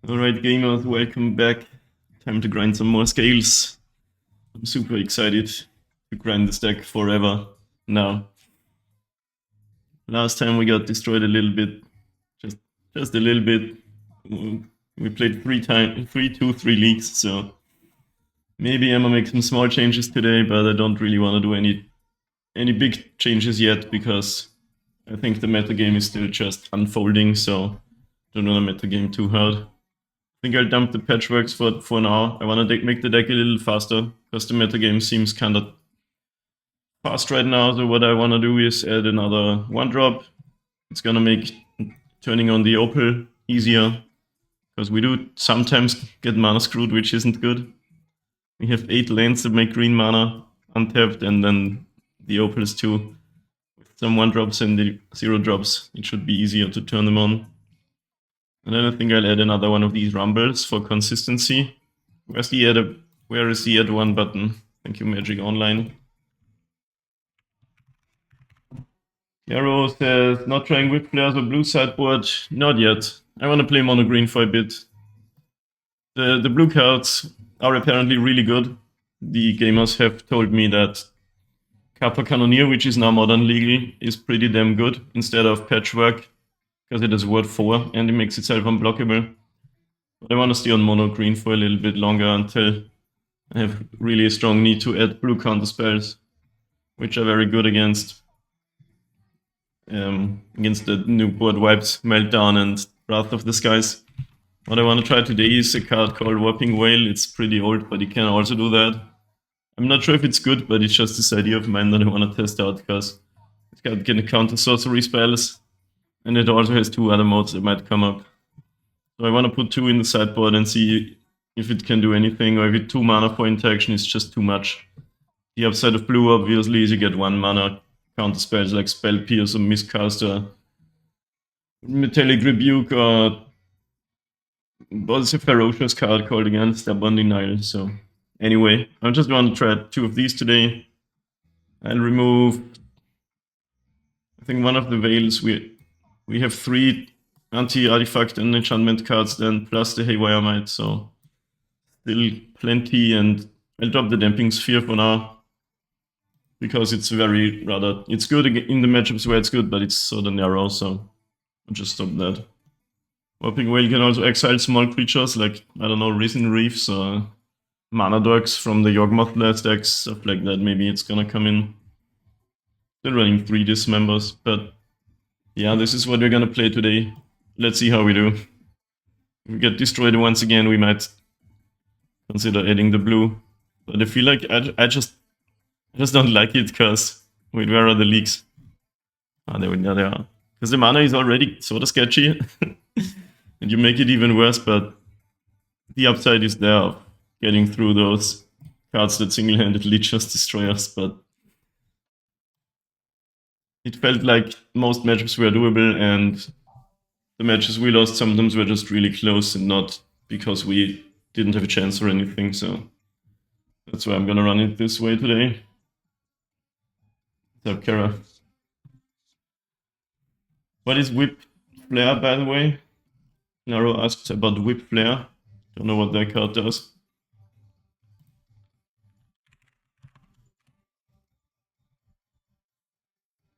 Alright gamers, welcome back. Time to grind some more scales. I'm super excited to grind this deck forever now. Last time we got destroyed a little bit, just a little bit. We played three leagues, so maybe I'm gonna make some small changes today, but I don't really want to do any big changes yet because I think the meta game is still just unfolding, so don't want to meta game too hard. I think I'll dump the patchworks for now. I want to make the deck a little faster because the meta game seems kind of fast right now. So what I want to do is add another 1-drop. It's gonna make turning on the Opal easier because we do sometimes get mana screwed, which isn't good. We have 8 lands that make green mana untapped, and then the Opals too. With some 1-drops and the 0-drops, it should be easier to turn them on. And then I think I'll add another one of these rumbles for consistency. Where is the add 1 button? Thank you, Magic Online. Yarrow says, not trying whip flares or blue sideboard. Not yet. I want to play mono green for a bit. The blue cards are apparently really good. The gamers have told me that Kappa Cannoneer, which is now modern legal, is pretty damn good instead of Patchwork, because it is word 4 and it makes itself unblockable. But I want to stay on mono green for a little bit longer until I have really a strong need to add blue counter spells, which are very good against the new board wipes, Meltdown and Wrath of the Skies. What I want to try today is a card called Warping Whale. It's pretty old, but it can also do that. I'm not sure if it's good, but it's just this idea of mine that I want to test out because it's got counter sorcery spells. And it also has 2 other modes that might come up. So I want to put 2 in the sideboard and see if it can do anything, or if it 2 mana for interaction is just too much. The upside of blue, obviously, is you get 1 mana counter spells like Spell Pierce or Miscaster, Metallic Rebuke, or what's a ferocious card called again? Stubborn Denial. So anyway, I just want to try 2 of these today. I'll remove, I think, one of the Veils. We have 3 anti-artifact and enchantment cards then, plus the Haywire Might, so still plenty, and I'll drop the Damping Sphere for now, because it's it's good in the matchups where it's good, but it's sort of narrow, so I'll just stop that. Warping Whale can also exile small creatures, like, I don't know, Risen Reefs or Mana Dogs from the Yawgmoth last decks, stuff like that. Maybe it's gonna come in. Still running 3 Dismembers, but yeah, this is what we're gonna play today. Let's see how we do. If we get destroyed once again, we might consider adding the blue. But I feel like I just don't like it, because wait, where are the leaks? Ah, there they are. Because the mana is already sort of sketchy, and you make it even worse. But the upside is there of getting through those cards that single-handedly just destroy us. But it felt like most matchups were doable, and the matches we lost sometimes were just really close and not because we didn't have a chance or anything, so that's why I'm gonna run it this way today. What's up, Kara? What is Whip Flare, by the way? Naro asked about Whip Flare. Don't know what that card does.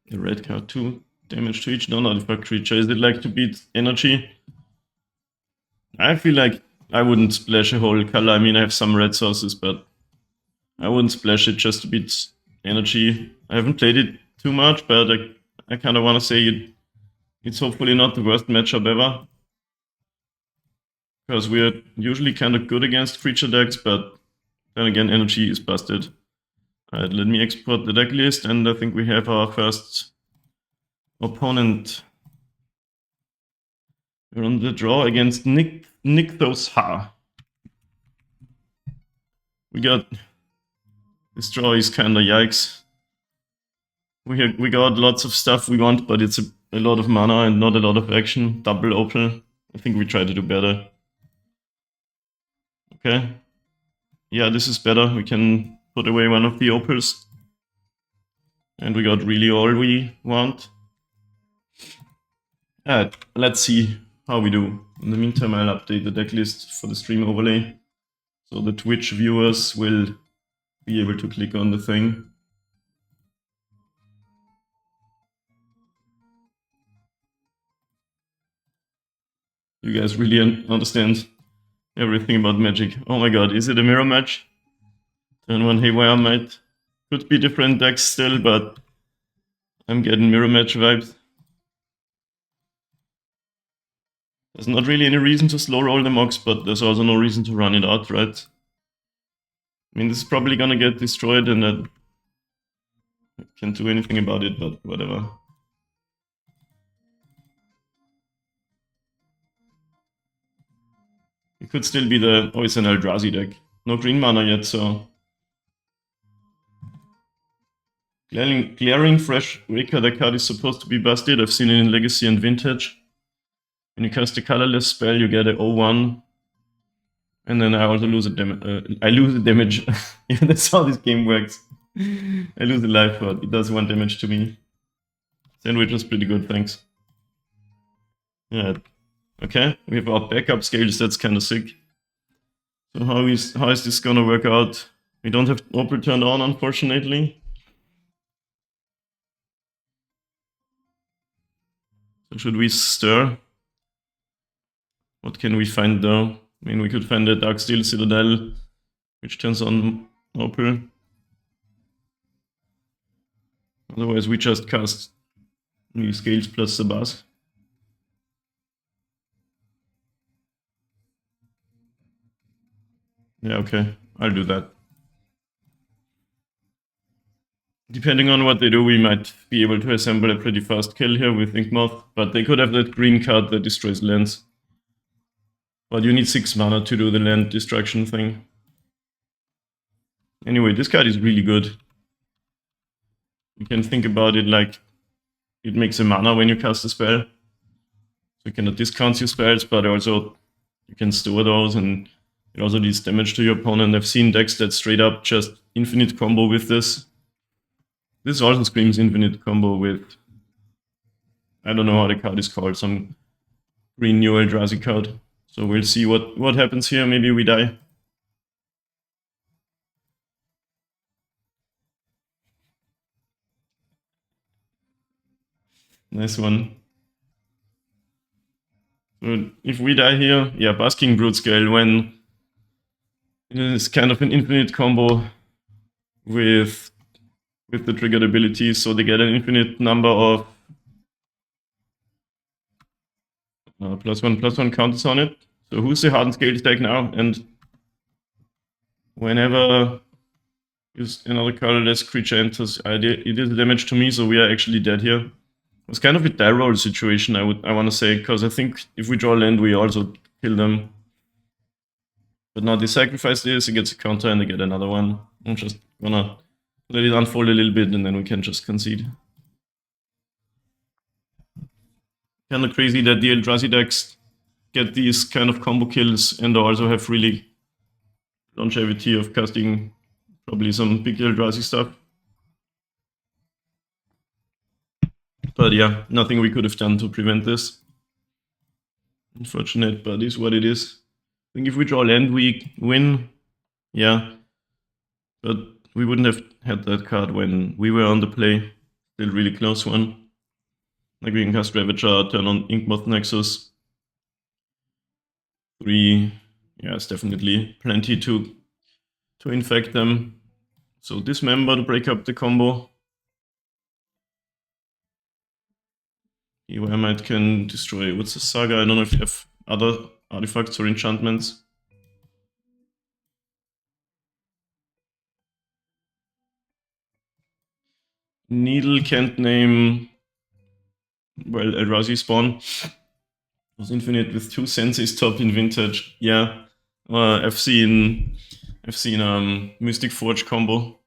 The red card, 2 damage to each non-artifact creature. Is it like to beat energy? I feel like I wouldn't splash a whole color. I mean, I have some red sources, but I wouldn't splash it just to beat energy. I haven't played it too much, but I kind of want to say it's hopefully not the worst matchup ever, because we're usually kind of good against creature decks, but then again, energy is busted. Alright, let me export the deck list, and I think we have our first opponent. We're on the draw against Nykthos Ha. This draw is kinda yikes. We got lots of stuff we want, but it's a lot of mana and not a lot of action. Double Opal. I think we try to do better. Okay. Yeah, this is better. We can put away one of the Opals. And we got really all we want. Alright, let's see how we do. In the meantime, I'll update the deck list for the stream overlay, so the Twitch viewers will be able to click on the thing. You guys really understand everything about Magic. Oh my god, is it a mirror match? Turn 1 Haywire might. Could be different decks still, but I'm getting mirror match vibes. There's not really any reason to slow roll the Mox, but there's also no reason to run it out, right? I mean, this is probably gonna get destroyed and I can't do anything about it, but whatever. It could still be the... oh, it's an Yggdrasil deck. No green mana yet, so... Glaring Fresh Waker, that card is supposed to be busted. I've seen it in Legacy and Vintage. When you cast a colorless spell, you get a 0-1. And then I also lose a damage. Yeah, that's how this game works. I lose a life, but it does 1 damage to me. Sandwich is pretty good, thanks. Yeah. Okay, we have our backup scales, that's kinda sick. So how is this gonna work out? We don't have Opal turned on, unfortunately. So should we stir? What can we find though? I mean, we could find the Darksteel Citadel, which turns on Opal. Otherwise, we just cast the scales plus the bus. Yeah, okay, I'll do that. Depending on what they do, we might be able to assemble a pretty fast kill here with Inkmoth, but they could have that green card that destroys lands. But you need 6 mana to do the land destruction thing. Anyway, this card is really good. You can think about it like it makes a mana when you cast a spell. So you cannot discount your spells, but also you can store those and it also deals damage to your opponent. I've seen decks that straight up just infinite combo with this. This also screams infinite combo with... I don't know how the card is called, some green new Yggdrasil card. So we'll see what happens here, maybe we die. Nice one. So if we die here, yeah, Basking Broodscale, when it is kind of an infinite combo with the triggered abilities, so they get an infinite number of +1/+1 counters on it. So who's the Hardened Scales deck now? And whenever another colorless creature enters, it is damage to me, so we are actually dead here. It's kind of a die roll situation, I want to say, because I think if we draw land, we also kill them. But now they sacrifice this, it gets a counter, and they get another one. I'm just gonna let it unfold a little bit, and then we can just concede. Kind of crazy that the Eldrazi decks get these kind of combo kills and also have really longevity of casting probably some big Eldrazi stuff. But yeah, nothing we could have done to prevent this. Unfortunate, but it's what it is. I think if we draw land, we win. Yeah. But we wouldn't have had that card when we were on the play. Still really close one. Like we can cast Ravager, turn on Inkmoth Nexus. 3, yeah, it's definitely plenty to infect them. So Dismember to break up the combo. I might can destroy, what's the Saga? I don't know if you have other artifacts or enchantments. Needle can't name, well, Eldrazi spawn. Was infinite with 2 senses top in Vintage. Yeah, I've seen Mystic Forge combo.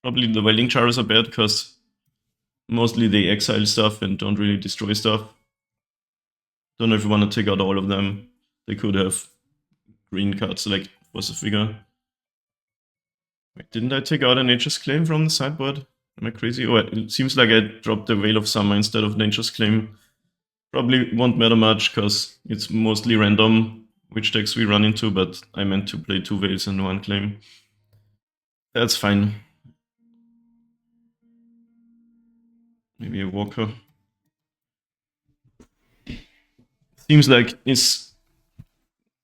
Probably the Welding Jars are bad because mostly they exile stuff and don't really destroy stuff. Don't know if you want to take out all of them. They could have green cards like Force of Vigor. Wait, didn't I take out a Nature's Claim from the sideboard? Am I crazy? Oh, it seems like I dropped the Veil of Summer instead of Nature's Claim. Probably won't matter much because it's mostly random which decks we run into, but I meant to play 2 Veils and 1 Claim. That's fine. Maybe a Walker. Seems like it's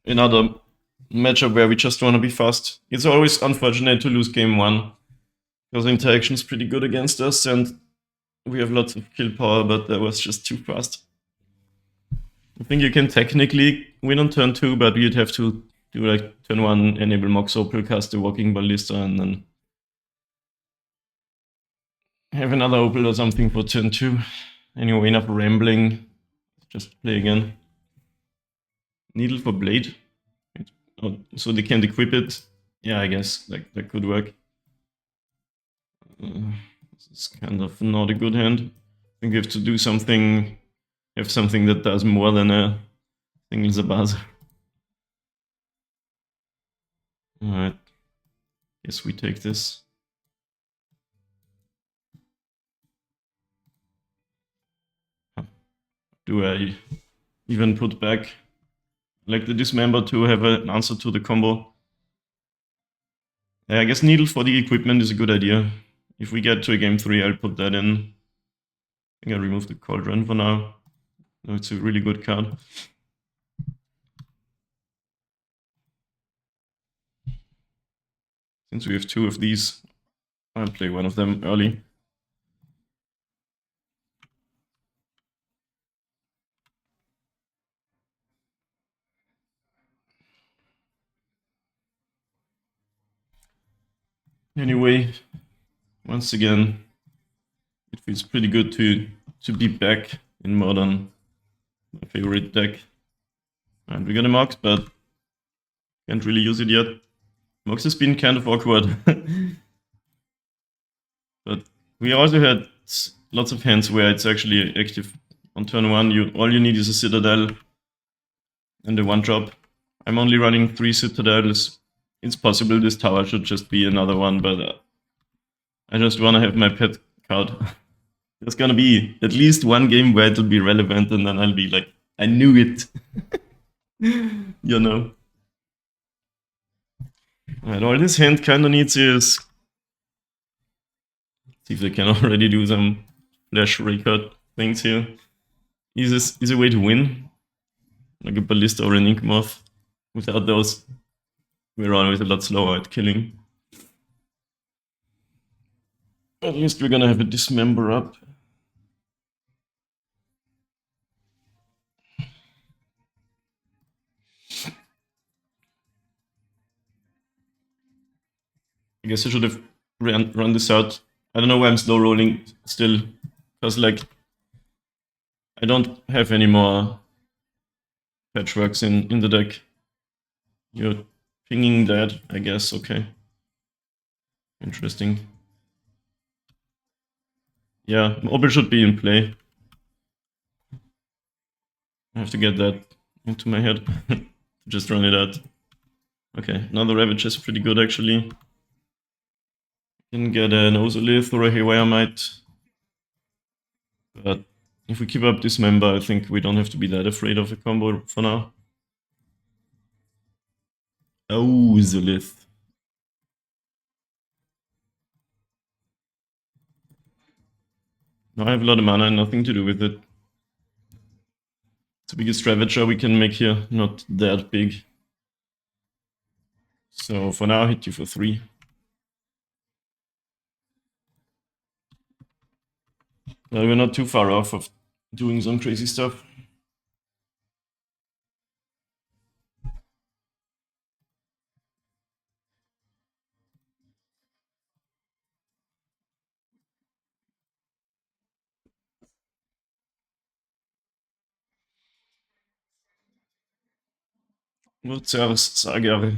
another matchup where we just want to be fast. It's always unfortunate to lose game 1 because interaction is pretty good against us and we have lots of kill power, but that was just too fast. I think you can technically win on turn 2, but you'd have to do like turn 1, enable Mox Opal, cast the Walking Ballista, and then have another Opal or something for turn 2. Anyway, enough rambling. Just play again. Needle for Blade. Oh, so they can't equip it. Yeah, I guess like that could work. This is kind of not a good hand. I think we have to do something, have something that does more than a single Zabaz. Alright. Guess we take this. Do I even put back like the Dismember to have an answer to the combo? Yeah, I guess Needle for the equipment is a good idea. If we get to a game 3, I'll put that in. I think I'll remove the Cauldron for now. No, it's a really good card. Since we have 2 of these, I'll play one of them early. Anyway, once again, it feels pretty good to be back in Modern, my favorite deck. And we got a Mox, but can't really use it yet. Mox has been kind of awkward. But we also had lots of hands where it's actually active. On turn 1, all you need is a Citadel and a 1-drop. I'm only running 3 Citadels. It's possible this tower should just be another one, but I just want to have my pet card. There's gonna be at least one game where it'll be relevant, and then I'll be like, I knew it. You know. Alright, all this hand kinda needs is... See if they can already do some flash record things here. Easy way to win. Like a Ballista or an Ink Moth. Without those, we're always a lot slower at killing. At least we're gonna have a Dismember up. I guess I should have run this out. I don't know why I'm slow rolling still. Because like, I don't have any more patchworks in the deck. You're pinging that, I guess, okay. Interesting. Yeah, Opal should be in play. I have to get that into my head. Just run it out. Okay, now the Ravage is pretty good actually. Can get an Ozolith or a Haywire Might. But if we keep up Dismember, I think we don't have to be that afraid of a combo for now. Ozolith. Now I have a lot of mana and nothing to do with it. It's the biggest Ravager we can make here, not that big. So for now, I'll hit you for 3. Well, we're not too far off of doing some crazy stuff. Nur zuerst sage.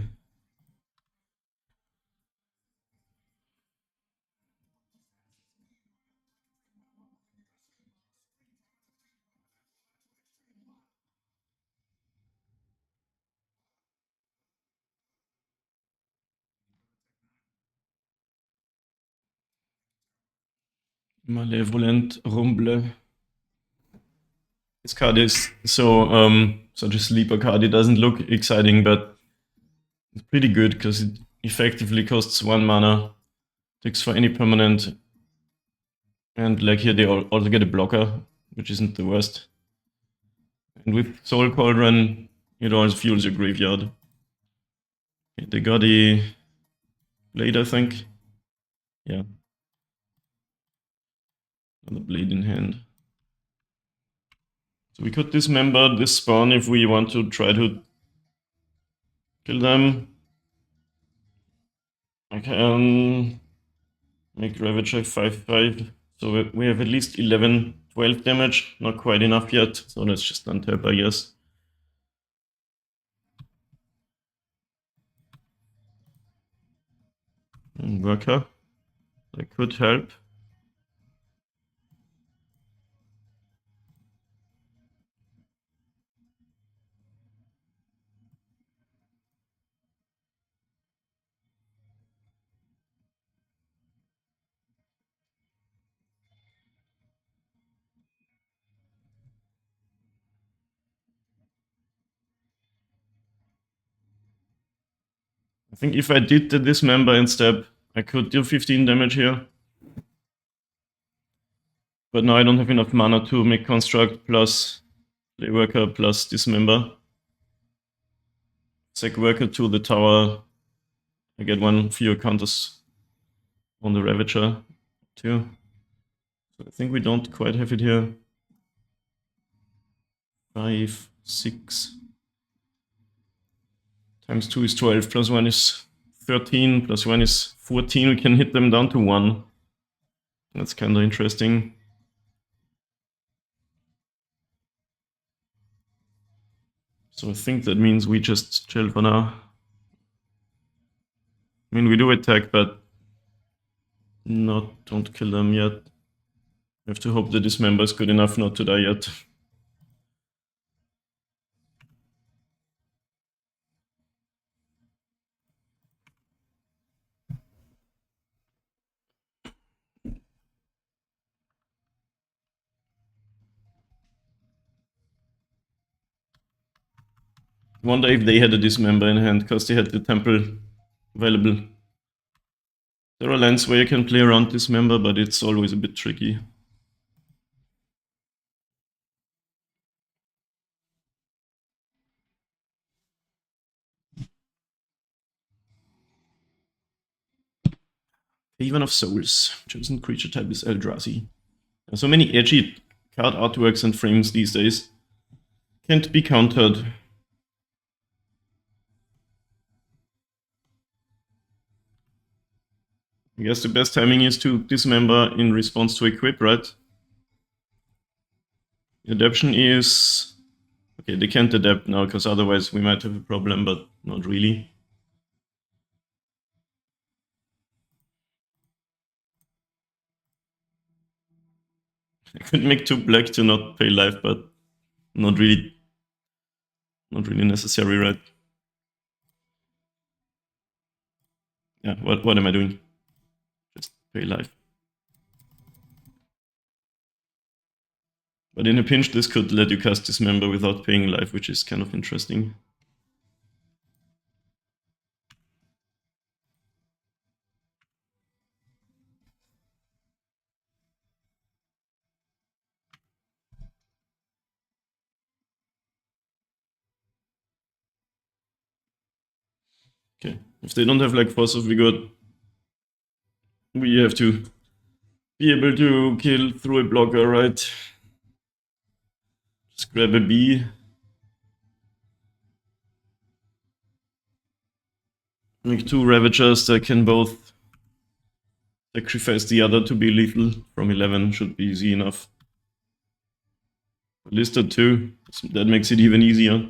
Malevolent Rumble. This card is such a sleeper card. It doesn't look exciting, but it's pretty good because it effectively costs 1 mana, takes for any permanent, and like here they also get a blocker, which isn't the worst. And with Soul Cauldron, it also fuels your graveyard. Okay, they got a blade, I think. Yeah. Another blade in hand. So we could dismember this spawn if we want to try to kill them. I can make Ravager 5/5. So we have at least 11, 12 damage. Not quite enough yet. So let's just untap, I guess. And Worker. That could help. I think if I did the Dismember instead, I could do 15 damage here. But now I don't have enough mana to make Construct plus Play Worker plus Dismember. Sack Worker to the tower. I get 1 fewer counters on the Ravager too. So I think we don't quite have it here. 5, 6. Times 2 is 12, plus 1 is 13, plus 1 is 14. We can hit them down to 1. That's kind of interesting. So I think that means we just chill for now. I mean, we do attack, but don't kill them yet. We have to hope the Dismember is good enough not to die yet. I wonder if they had a Dismember in hand, because they had the Temple available. There are lands where you can play around Dismember, but it's always a bit tricky. Haven of Souls. Chosen creature type is Yggdrasil. There are so many edgy card artworks and frames these days. Can't be countered. I guess the best timing is to Dismember in response to Equip, right? Adaption is... Okay, they can't adapt now, because otherwise we might have a problem, but not really. I could make 2 black to not pay life, but not really necessary, right? Yeah, what am I doing? Just pay life. But in a pinch, this could let you cast Dismember without paying life, which is kind of interesting. Okay, if they don't have like Force of Vigor, we have to be able to kill through a blocker, right? Just grab a B. Make 2 Ravagers that can both sacrifice the other to be lethal. From 11 should be easy enough. Listed 2, that makes it even easier.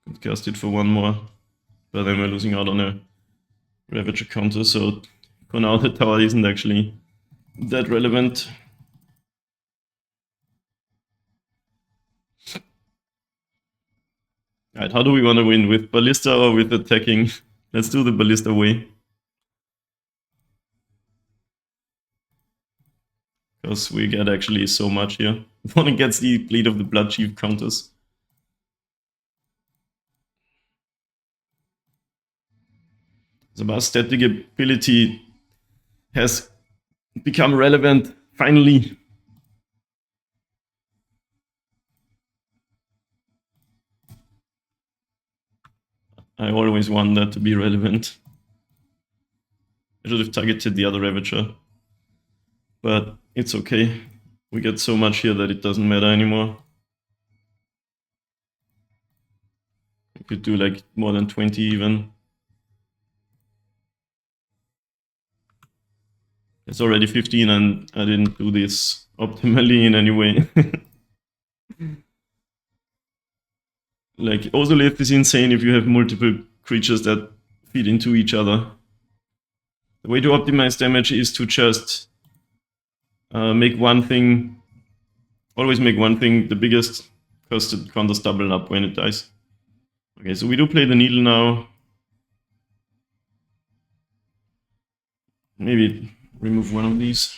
Could cast it for 1 more, but then we're losing out on a Ravager counter, so for now the tower isn't actually that relevant. Alright, how do we want to win? With Ballista or with attacking? Let's do the Ballista way. Because we get actually so much here. Opponent gets the Bleed of the Blood Chief counters. The Bast static ability has become relevant, finally. I always want that to be relevant. I should have targeted the other Ravager. But it's okay. We get so much here that it doesn't matter anymore. We could do like more than 20 even. It's already 15 and I didn't do this optimally in any way. Like, Ozolith is insane if you have multiple creatures that feed into each other. The way to optimize damage is to just make one thing, always make one thing the biggest, because the counters double up when it dies. Okay, so we do play the needle now. Maybe remove one of these.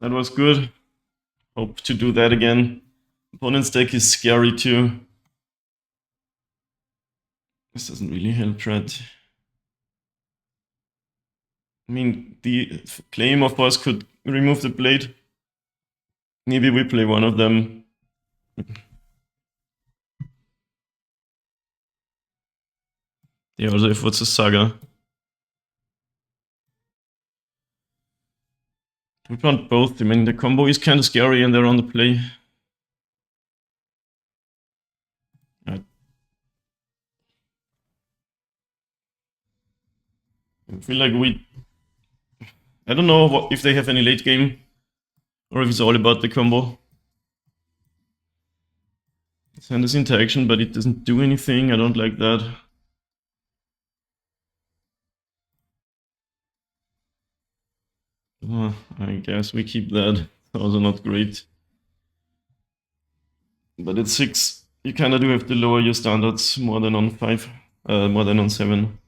That was good. Hope to do that again. Opponent's deck is scary too. This doesn't really help, right? I mean, the claim of course could remove the blade. Maybe we play one of them. Yeah, also if what's a saga. We want both. I mean, the combo is kind of scary and they're on the play. Right. I feel like I don't know if they have any late game or if it's all about the combo. Send this into action, but it doesn't do anything. I don't like that. I guess we keep that. Also not great. But at 6, you kinda do have to lower your standards more than on 5, more than on 7.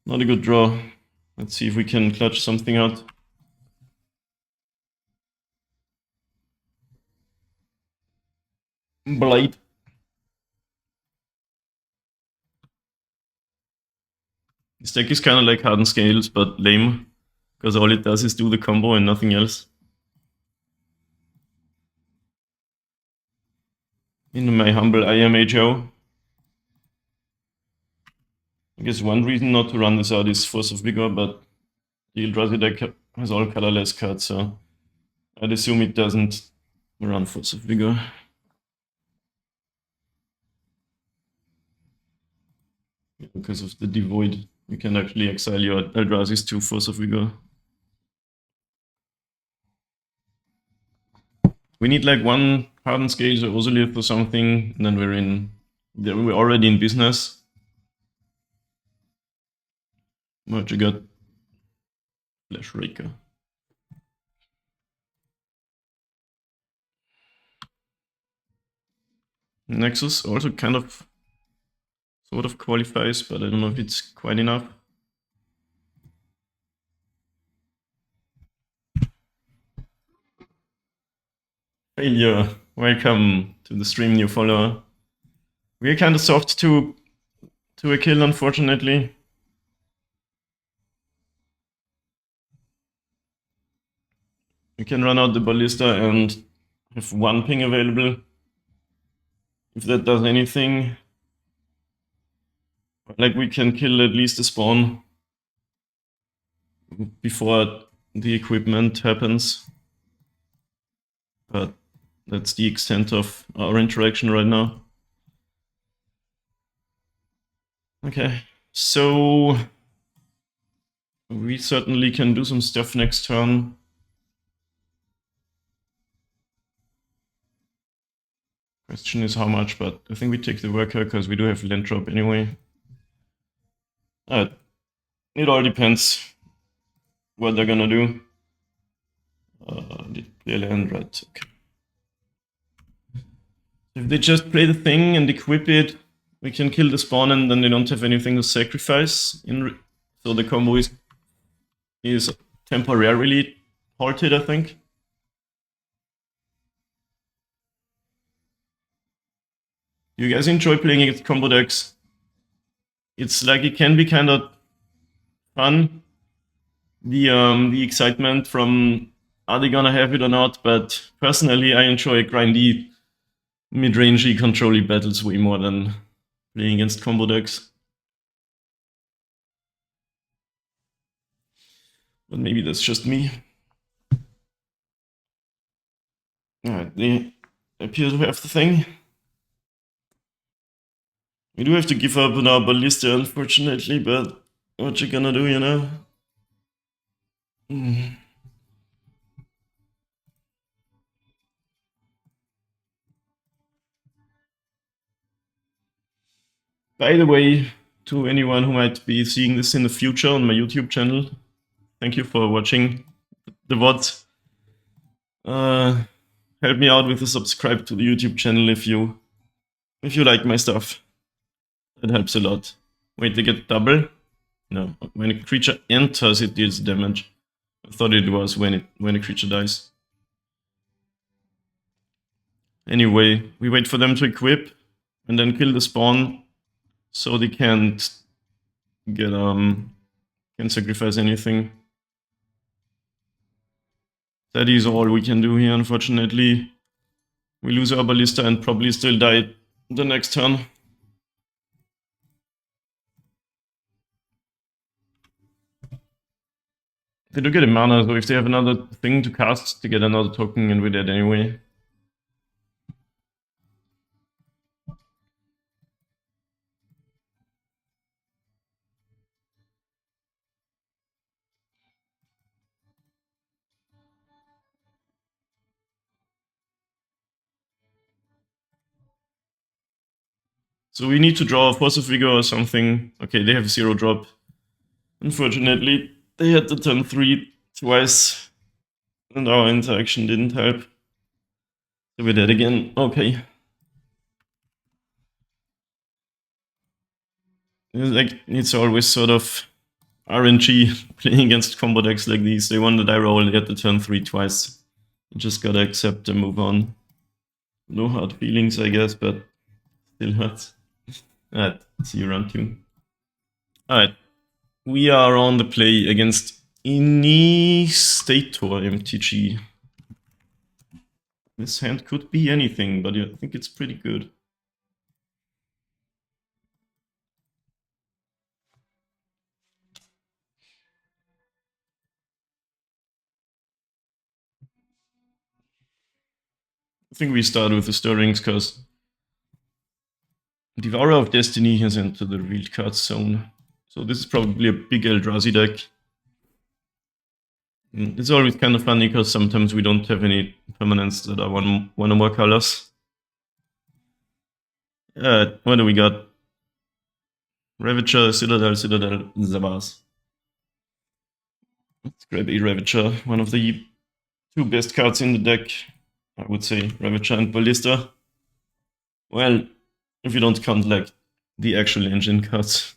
Not a good draw. Let's see if we can clutch something out. Blade. This deck is kind of like Hardened Scales, but lame. Because all it does is do the combo and nothing else. In my humble MTGO. I guess one reason not to run this out is Force of Vigor, but the Yggdrasil deck has all colorless cards, so I'd assume it doesn't run Force of Vigor. Because of the Devoid, you can actually exile your Eldrazi's to Force of Vigor. We need like one Hardened Scales or Ozolith or something, and then we're already in business. What you got? Flash Raker. Nexus also kind of sort of qualifies, but I don't know if it's quite enough. Failure. Welcome to the stream, new follower. We're kind of soft to a kill, unfortunately. We can run out the Ballista and have one ping available. If that does anything, like we can kill at least the spawn before the equipment happens. But that's the extent of our interaction right now. Okay, so we certainly can do some stuff next turn. Question is how much, but I think we take the worker because we do have land drop anyway. It all depends what they're gonna do. Did play land, right? Okay. If they just play the thing and equip it, we can kill the spawn and then they don't have anything to sacrifice. So the combo is temporarily halted, I think. Do you guys enjoy playing against combo decks? It's like it can be kind of fun. The excitement from are they gonna have it or not? But personally, I enjoy grindy, mid-rangey, control-y battles way more than playing against combo decks. But maybe that's just me. Alright, they appear to have the thing. We do have to give up on our ballista, unfortunately, but what you gonna do, you know? By the way, to anyone who might be seeing this in the future on my YouTube channel, thank you for watching the VOD. Help me out with a subscribe to the YouTube channel if you like my stuff. That helps a lot. Wait, they get double? No, when a creature enters, it deals damage. I thought it was when a creature dies. Anyway, we wait for them to equip and then kill the spawn so they can't get can sacrifice anything. That is all we can do here, unfortunately. We lose our ballista and probably still die the next turn. They do get a mana, so if they have another thing to cast, they get another token and we're dead anyway. So we need to draw a Force of Vigor or something. Okay, they have 0 drop. Unfortunately, they had the turn 3 twice, and our interaction didn't help. So we're dead again. Okay. It's always sort of RNG playing against combo decks like these. They won the die roll, they had the turn 3 twice. You just gotta accept and move on. No hard feelings, I guess, but still hurts. Alright, see you round 2. Alright, we are on the play against Initiator MTG. This hand could be anything, but I think it's pretty good. I think we start with the Stirrings, because Devourer of Destiny has entered the revealed cards zone. So this is probably a big Eldrazi deck. It's always kind of funny because sometimes we don't have any permanents that are one or more colors. What do we got? Ravager, Citadel, Zavas. Let's grab a Ravager, one of the 2 best cards in the deck. I would say Ravager and Ballista. Well, if you don't count like the actual engine cards.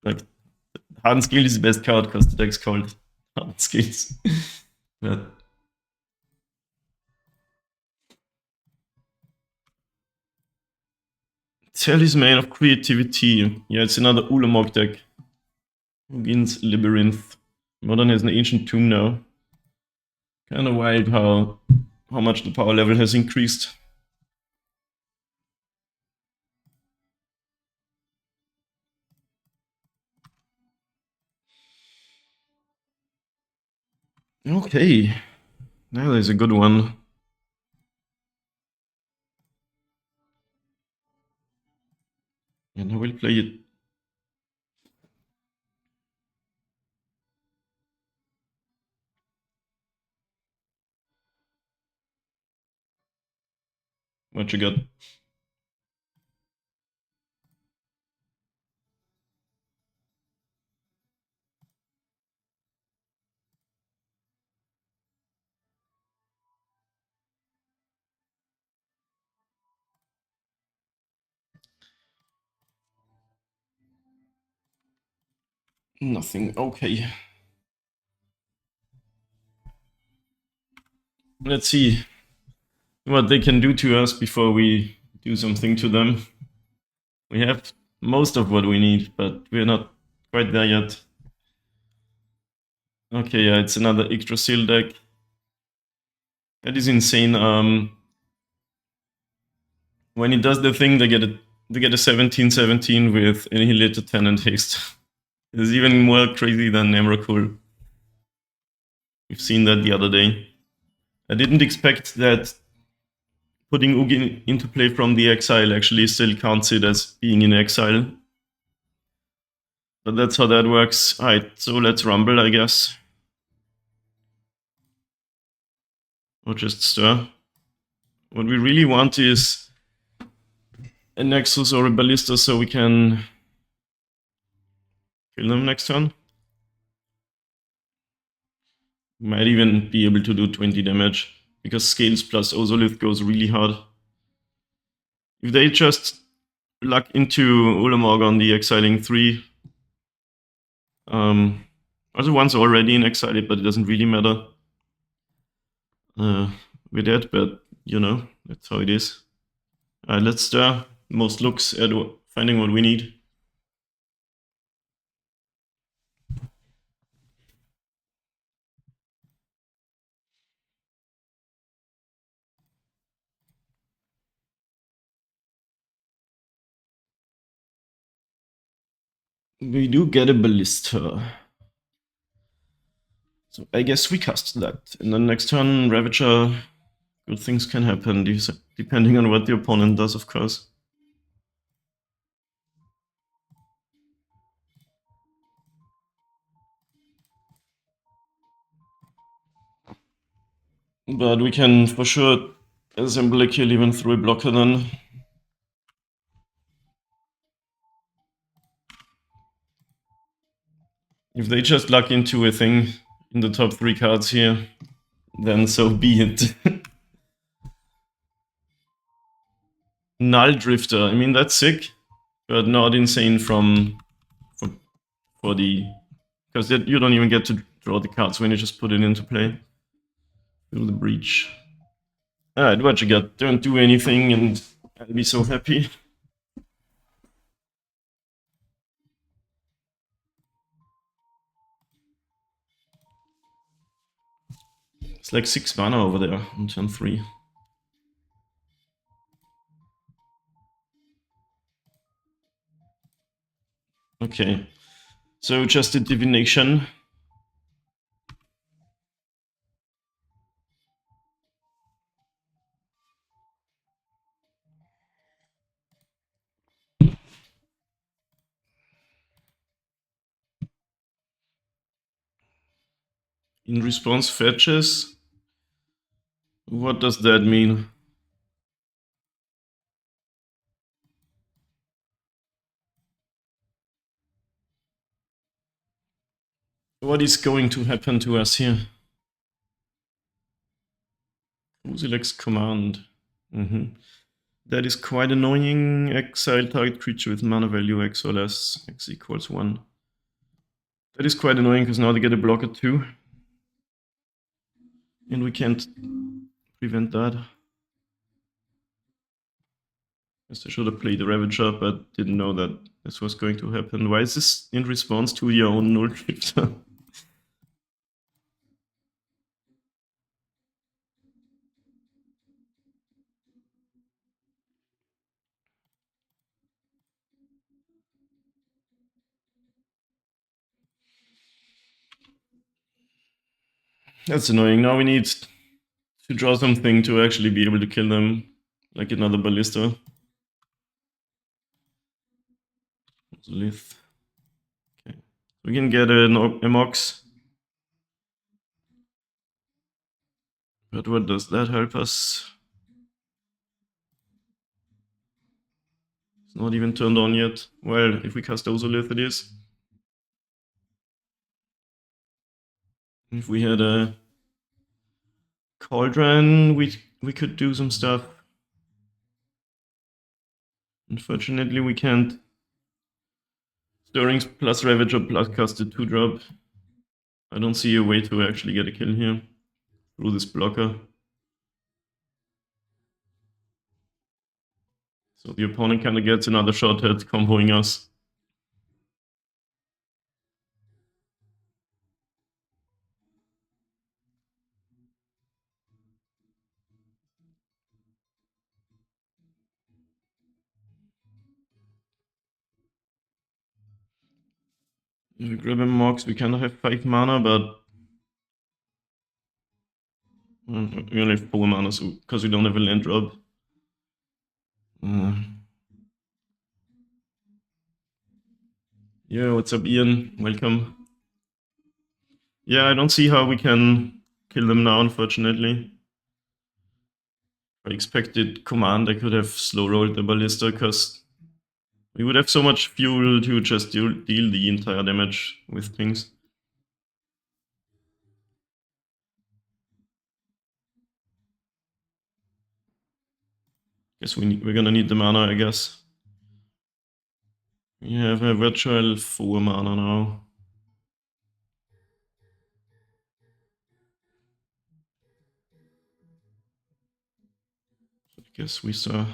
Like Hardened Scale is the best card because the deck's called Hardened Scales. But Talisman of Creativity. Yeah, it's another Ulamog deck. Begins Labyrinth. Modern has an Ancient Tomb now. Kind of wild how much the power level has increased. Okay, now there's a good one. And I will play it. What you got? Nothing. Okay. Let's see what they can do to us before we do something to them. We have most of what we need, but we're not quite there yet. Okay, yeah, it's another Yggdrasil deck. That is insane. When it does the thing, they get a 17/17 with Annihilator 10 and haste. It's even more crazy than Emrakul. We've seen that the other day. I didn't expect that putting Ugi into play from the exile actually still counts it as being in exile. But that's how that works. Alright, so let's rumble, I guess. Or just stir. What we really want is a Nexus or a Ballista so we can kill them next turn. Might even be able to do 20 damage, because Scales plus Ozolith goes really hard. If they just luck into Ulamog on the exiling 3, also one's already in exile, but it doesn't really matter. We're dead, but you know, that's how it is. Let's stir. Most looks at finding what we need. We do get a Ballista. So I guess we cast that. And then next turn, Ravager, good things can happen, depending on what the opponent does, of course. But we can for sure assemble a kill even through a blocker then. If they just luck into a thing in the top 3 cards here, then so be it. Null Drifter, I mean, that's sick, but not insane for the... Because you don't even get to draw the cards when you just put it into play. Feel the breach. Alright, what you got? Don't do anything and I'll be so happy. It's like 6 mana over there on turn 3. Okay, so just a divination. In response fetches. What does that mean? What is going to happen to us here? Usilex command. That is quite annoying. Exile target creature with mana value X or less. X equals 1. That is quite annoying because now they get a blocker too. And we can't prevent that. Guess I should have played the Ravager, but didn't know that this was going to happen. Why is this in response to your own Null Drifter? That's annoying. Now we need to draw something to actually be able to kill them, like another Ballista. Lith. Okay, we can get a Mox. But what does that help us? It's not even turned on yet. Well, if we cast Ozolith, it is. If we had a Cauldron, we could do some stuff. Unfortunately, we can't Stirrings plus Ravager plus casted 2-drop. I don't see a way to actually get a kill here through this blocker. So the opponent kind of gets another shot at comboing us. If we grab a Mox, we kind of have 5 mana, but we only have 4 mana, so because we don't have a land drop. Yeah, what's up, Ian? Welcome. Yeah, I don't see how we can kill them now, unfortunately. I expected command, I could have slow rolled the ballista, because we would have so much fuel to just deal the entire damage with things. Guess we're gonna need the mana, I guess. We have a virtual 4 mana now. I guess we saw.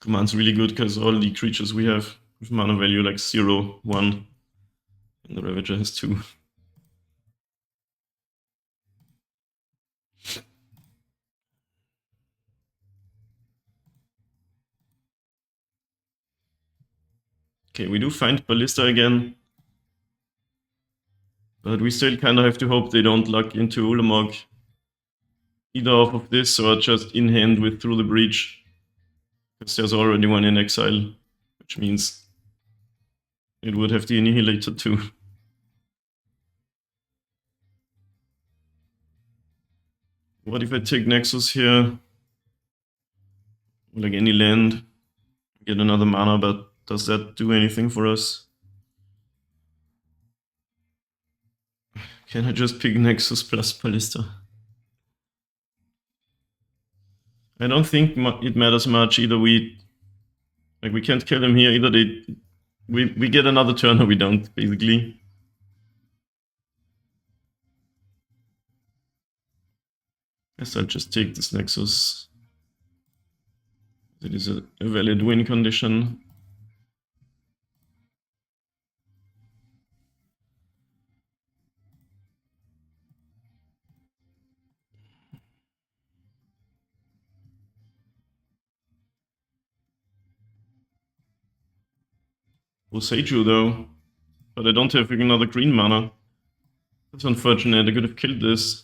Command's really good because all the creatures we have with mana value like 0, 1, and the Ravager has 2. Okay, we do find Ballista again. But we still kind of have to hope they don't luck into Ulamog. Either off of this or just in hand with Through the Breach. Because there's already one in exile. Which means it would have the Annihilator too. What if I take Nexus here? Like any land. Get another mana, but does that do anything for us? Can I just pick Nexus plus Ballista? I don't think it matters much. Either we can't kill them here. Either we get another turn or we don't, basically. Guess I'll just take this Nexus. It is a valid win condition. Osaju though, but I don't have another green mana. That's unfortunate, I could have killed this.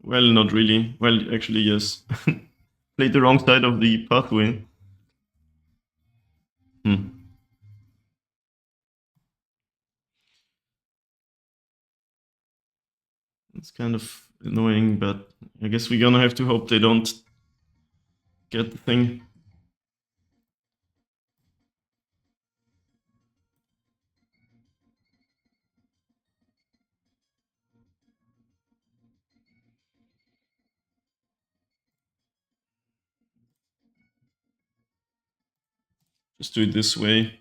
Well, not really. Well, actually, yes. Played the wrong side of the pathway. It's kind of annoying, but I guess we're gonna have to hope they don't get the thing. Just do it this way.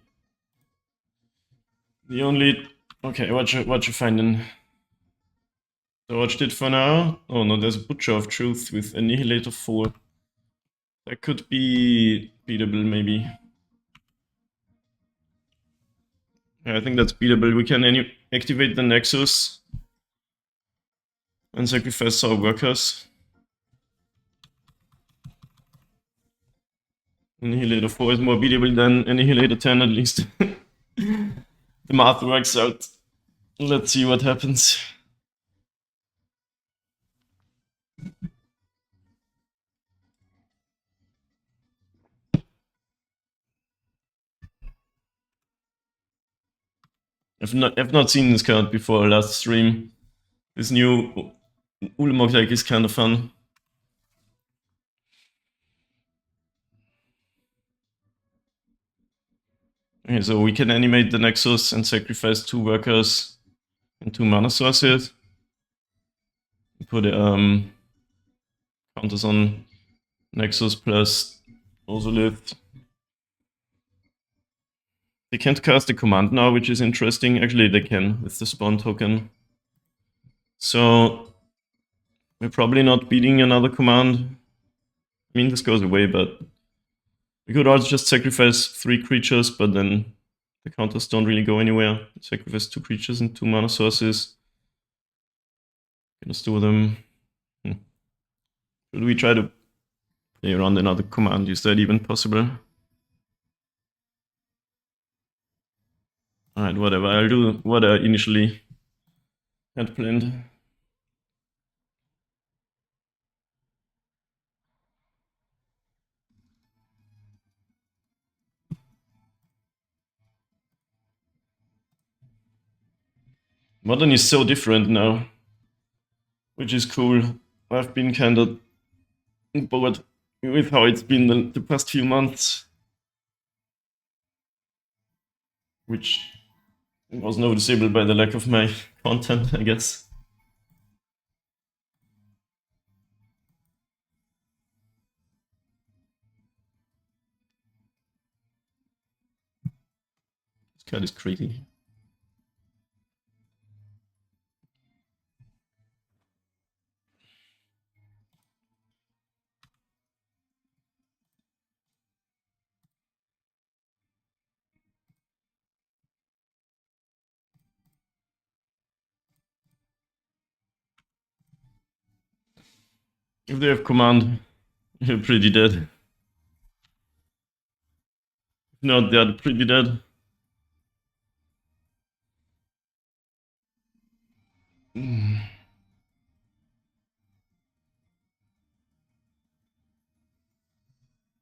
The only... Okay, what you finding? So watched it for now. Oh no, there's a Butcher of Truth with Annihilator 4. That could be beatable, maybe. Yeah, I think that's beatable. We can activate the Nexus and sacrifice our workers. Annihilator 4 is more beatable than Annihilator 10 at least. The math works out. Let's see what happens. I've not seen this card before last stream. This new Ulamog deck is kind of fun. Okay, so we can animate the Nexus and sacrifice 2 workers and 2 mana sources. put counters on Nexus plus Ozolith. They can't cast a command now, which is interesting. Actually, they can with the spawn token. So we're probably not beating another command. I mean, this goes away, but we could also just sacrifice 3 creatures, but then the counters don't really go anywhere. Sacrifice 2 creatures and 2 mana sources. Gonna store them. Should we try to play around another command? Is that even possible? Alright, whatever. I'll do what I initially had planned. Modern is so different now, which is cool. I've been kind of bored with how it's been the past few months, which was noticeable by the lack of my content, I guess. This card is crazy. If they have command, you're pretty dead. If not, they're pretty dead.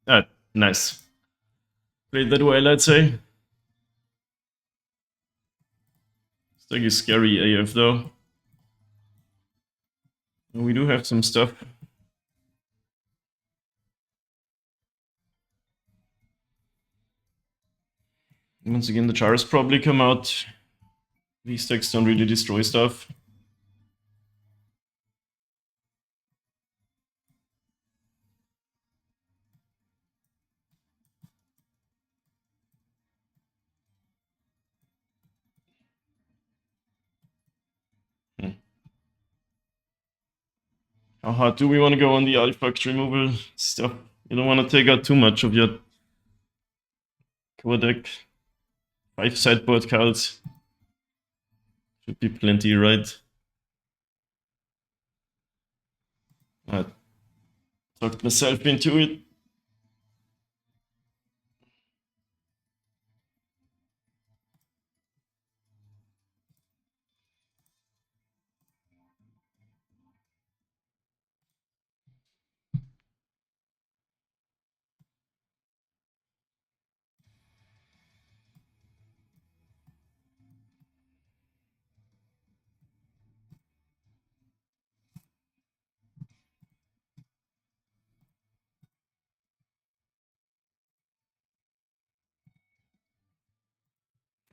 Ah, nice. Played that well, I'd say. This deck is scary AF though. We do have some stuff. Once again, the Chars probably come out. These decks don't really destroy stuff. How hard do we want to go on the artifact removal stuff? You don't want to take out too much of your core deck. 5 sideboard cards. Should be plenty, right? I talked myself into it.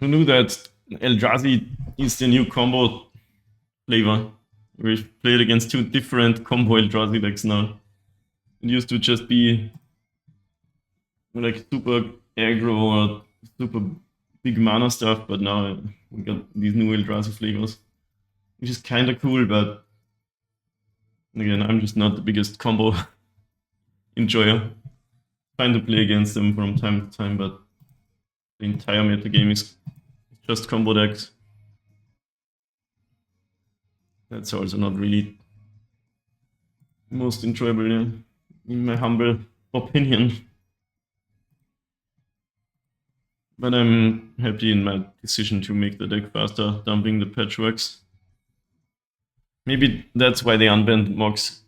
Who knew that Yggdrasil is the new combo flavor? We've played against 2 different combo Yggdrasil decks now. It used to just be like super aggro or super big mana stuff, but now we got these new Yggdrasil flavors, which is kind of cool, but again, I'm just not the biggest combo enjoyer. Trying to play against them from time to time, but the entire meta game is just combo decks. That's also not really most enjoyable, in my humble opinion. But I'm happy in my decision to make the deck faster, dumping the patchworks. Maybe that's why they unbanned Mox,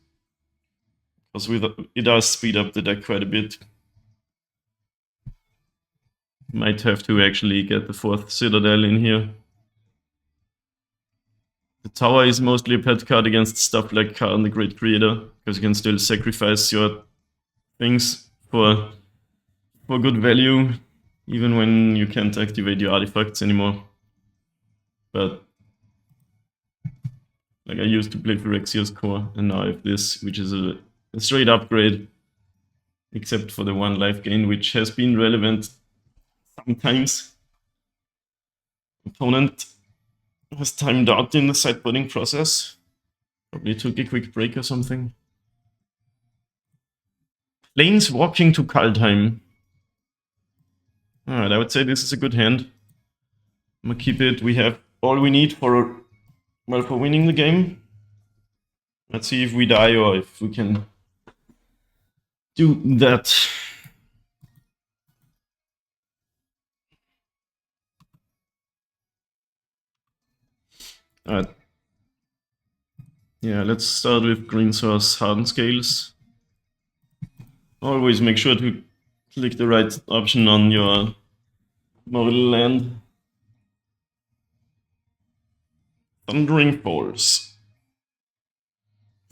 because it does speed up the deck quite a bit. Might have to actually get the 4th Citadel in here. The tower is mostly a pet card against stuff like Khan the Great Creator, because you can still sacrifice your things for good value, even when you can't activate your artifacts anymore. But Like I used to play Phyrexia's core, and now I have this, which is a straight upgrade, except for the 1 life gain, which has been relevant sometimes. Opponent has timed out in the sideboarding process. Probably took a quick break or something. Lanes walking to Kaldheim. Alright, I would say this is a good hand. I'm gonna keep it. We have all we need for winning the game. Let's see if we die or if we can do that. Alright. Yeah, let's start with green source hardened scales. Always make sure to click the right option on your model land. Thundering Force.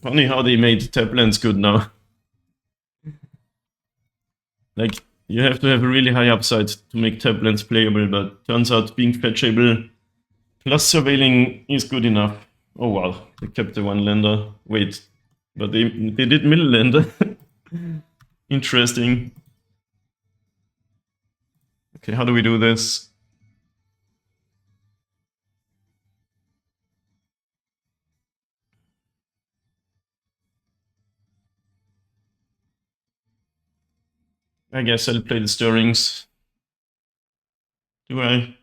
Funny how they made tap lands good now. Like, you have to have a really high upside to make tap lands playable, but turns out being fetchable plus surveilling is good enough. Oh wow, they kept the 1 lander. Wait, but they did middle lander. Interesting. Okay, how do we do this? I guess I'll play the stirrings. Do I?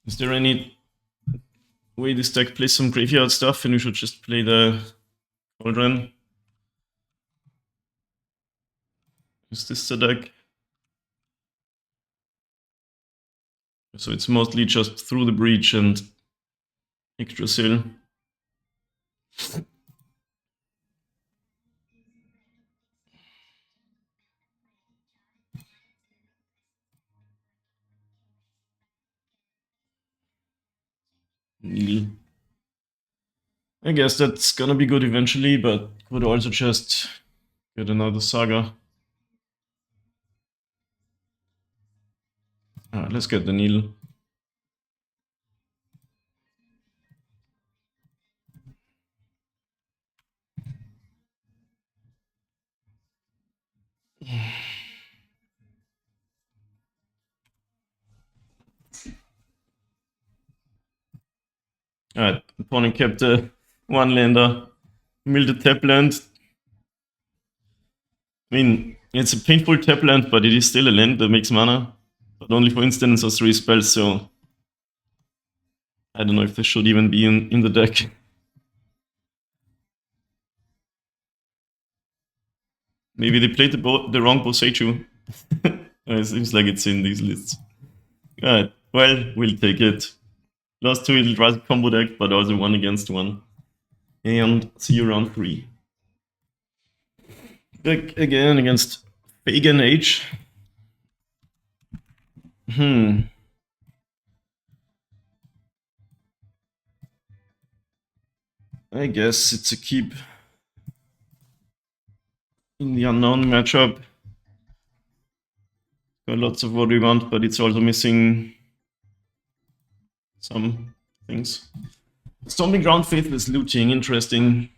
Is there any way this deck plays some graveyard stuff and we should just play the Cauldron? Is this the deck? So it's mostly just through the breach and Yggdrasil. I guess that's gonna be good eventually, but could also just get another saga. Let's get the needle. Alright, opponent kept the 1 lander, milled the tap land. I mean, it's a painful tap land, but it is still a land that makes mana, but only for instance or 3 spells, so I don't know if this should even be in the deck. Maybe they played the wrong Boseiju. It seems like it's in these lists. Alright, well, we'll take it. Lost to Yggdrasil combo deck, but also 1 against 1. And see you round 3. Back again against Pagan Age. I guess it's a keep in the unknown matchup. Got lots of what we want, but it's also missing some things. Stomping Ground Faithless Looting, interesting.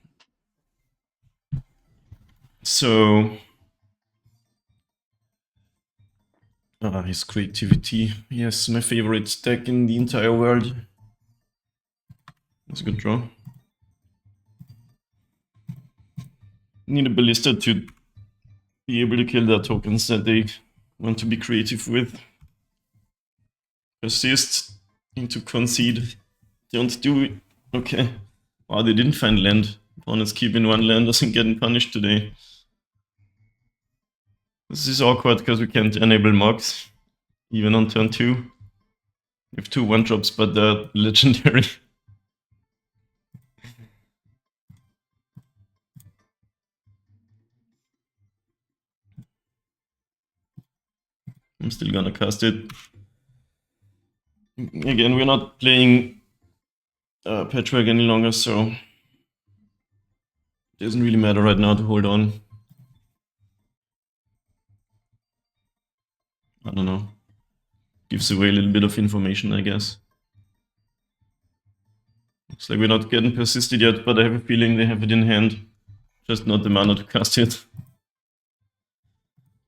So his creativity. Yes, my favorite deck in the entire world. That's a good draw. Need a Ballista to be able to kill their tokens that they want to be creative with. Persist into concede. Don't do it. Okay. Wow, they didn't find land. Opponents keeping 1 land doesn't get punished today. This is awkward because we can't enable Mox, even on turn 2. We have 2 1-drops, but they're legendary. I'm still gonna cast it. Again, we're not playing Patchwork any longer, so it doesn't really matter right now to hold on. I don't know. Gives away a little bit of information, I guess. Looks like we're not getting persisted yet, but I have a feeling they have it in hand. Just not the mana to cast it.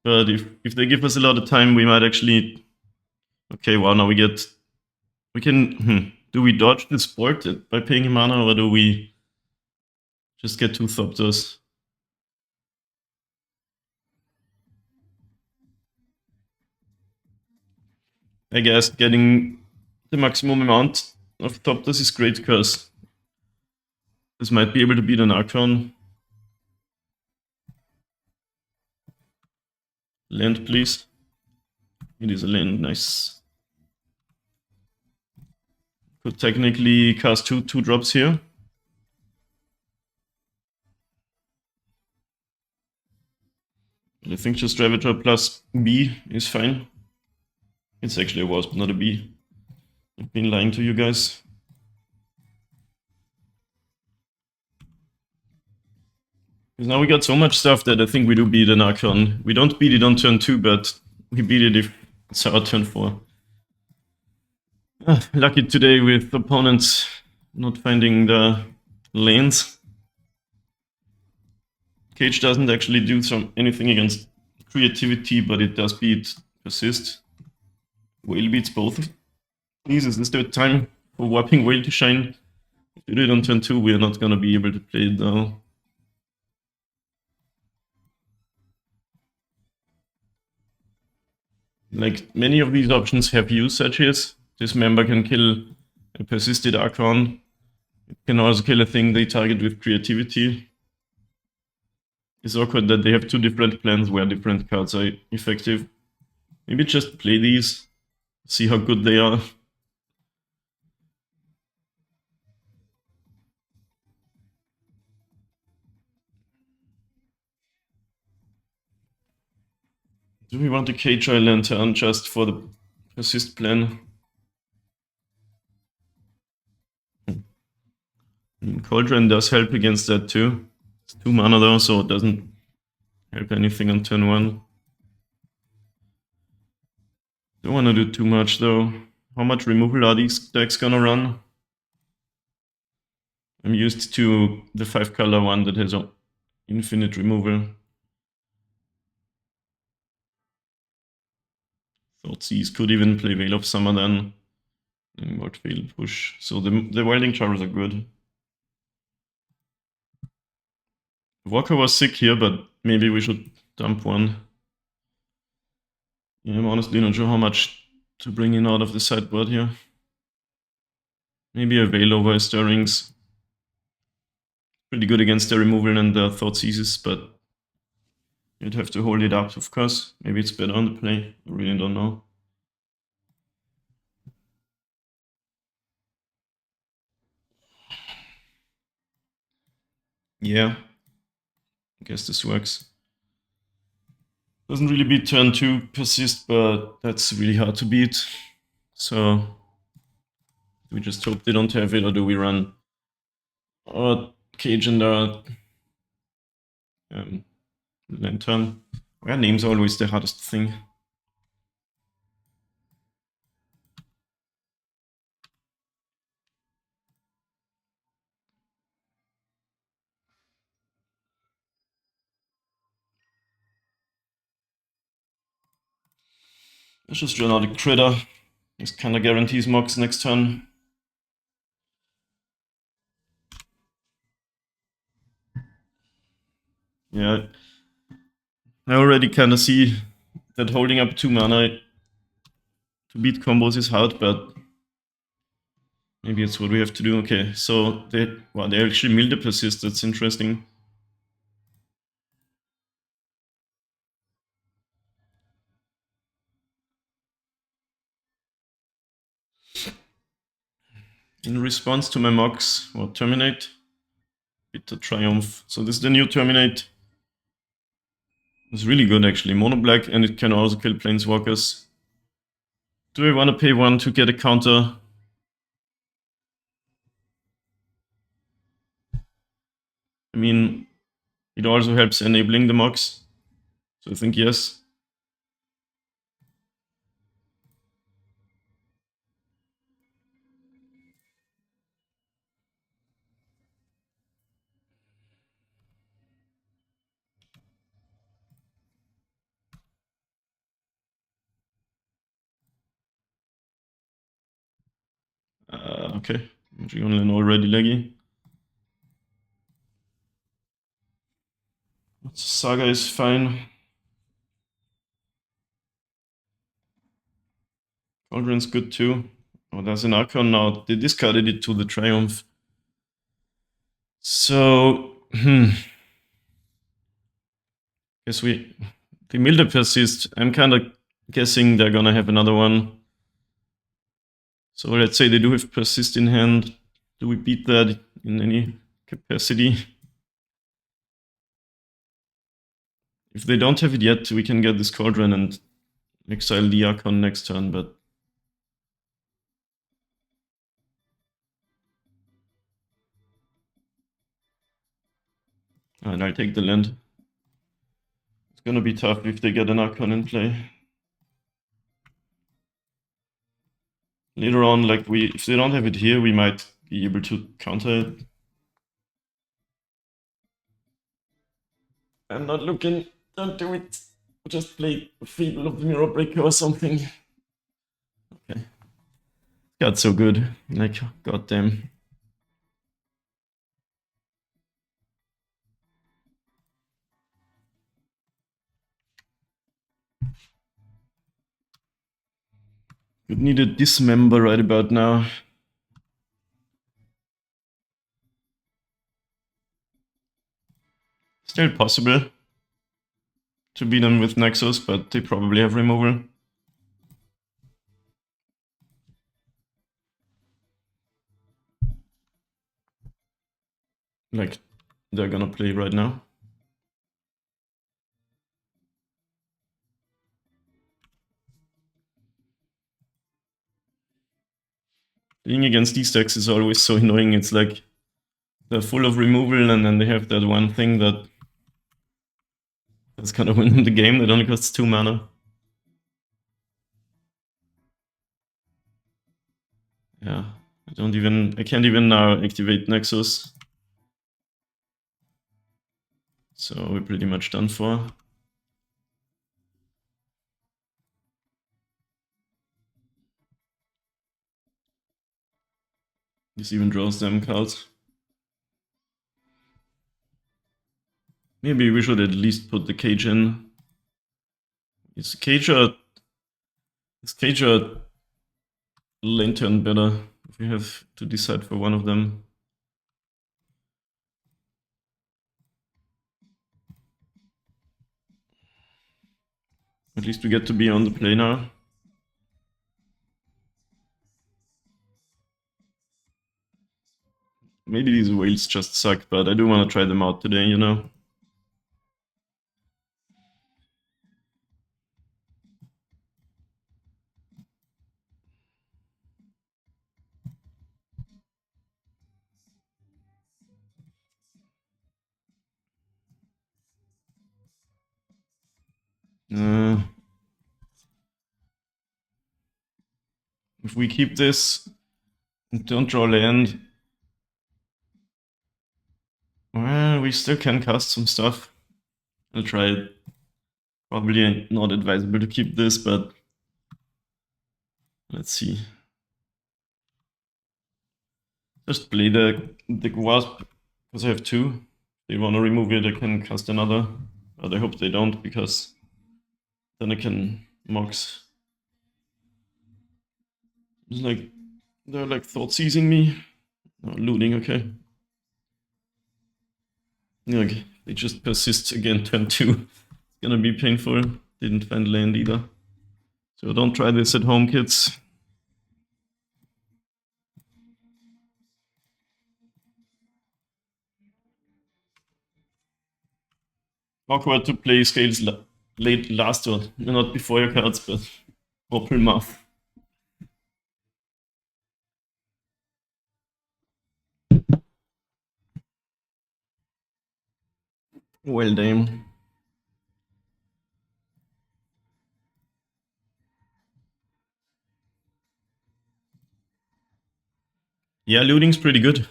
But if they give us a lot of time, we might actually... Okay, wow, now we get... We can... Do we dodge this board by paying mana, or do we just get 2 Thopters? I guess getting the maximum amount of Thopters is great, because this might be able to beat an Archon. Land, please. It is a land, nice. Could technically cast two drops here. But I think just Ravager plus B is fine. It's actually a Wasp, not a B. I've been lying to you guys. Because now we got so much stuff that I think we do beat an Archon. We don't beat it on turn 2, but we beat it if it's our turn 4. Lucky today with opponents not finding the lanes. Cage doesn't actually do anything against creativity, but it does beat Persist. Whale beats both of these. Is this the time for Warping Whale to shine? If we do it on turn 2, we are not going to be able to play it now. Like, many of these options have usages. This member can kill a persisted Archon. It can also kill a thing they target with creativity. It's awkward that they have 2 different plans where different cards are effective. Maybe just play these, see how good they are. Do we want to Cage Eye Lantern just for the Persist plan? Cauldron does help against that too. It's 2 mana though, so it doesn't help anything on turn 1. Don't want to do too much though. How much removal are these decks gonna run? I'm used to the 5-color one that has infinite removal. Thoughtseize could even play Veil of Summer then. And what Veil push. So the Wilding Charms are good. Walker was sick here, but maybe we should dump one. Yeah, I'm honestly not sure how much to bring in out of the sideboard here. Maybe a Veil over Stirrings. Pretty good against the removal and the Thoughtseizes, but you'd have to hold it up, of course. Maybe it's better on the play. I really don't know. Yeah. I guess this works. Doesn't really beat turn 2 Persist, but that's really hard to beat. So do we just hope they don't have it, or do we run Cage and Lantern? Where names are always the hardest thing. Let's just run out a Critter. This kind of guarantees Mox next turn. Yeah, I already kind of see that holding up 2 mana to beat combos is hard, but maybe it's what we have to do. Okay, so they actually milled the Persist. That's interesting. In response to my Mox, or Terminate, Bitter Triumph. So this is the new Terminate. It's really good actually, mono black, and it can also kill Planeswalkers. Do I want to pay 1 to get a counter? I mean, it also helps enabling the Mox. So I think yes. okay. MTGO Online already laggy. Saga is fine. Cauldron's good too. Oh, there's an Archon now. They discarded it to the Triumph. So, guess they milled a Persist. I'm kind of guessing they're gonna have another one. So let's say they do have Persist in hand. Do we beat that in any capacity? If they don't have it yet, we can get this Cauldron and exile the Archon next turn, but... And I'll take the land. It's gonna be tough if they get an Archon in play. Later on, like if they don't have it here, we might be able to counter it. I'm not looking. Don't do it. Just play Fable of the Mirror Breaker or something. Okay. Got so good. Like, goddamn. Would need a dismember right about now. Still possible to beat them with Nexus, but they probably have removal. Like, they're gonna play right now. Playing against these decks is always so annoying. It's like they're full of removal, and then they have that one thing that's kind of winning the game that only costs 2 mana. Yeah, I can't even now activate Nexus. So we're pretty much done for. This even draws them cards. Maybe we should at least put the cage in. Is cage or lantern better? If we have to decide for one of them. At least we get to be on the play now. Maybe these whales just suck, but I do want to try them out today, you know? If we keep this and don't draw land, well, we still can cast some stuff. I'll try it. Probably not advisable to keep this, but let's see. Just play the Wasp, because I have 2. If they want to remove it, I can cast another. But I hope they don't, because then I can Mox. It's like, they're like thought seizing me. No, looting, okay. Okay, they just persist again, turn 2. It's gonna be painful. Didn't find land either. So don't try this at home, kids. Awkward to play scales late last or not before your cards, but Opal Muff. Well, damn. Yeah, looting's pretty good.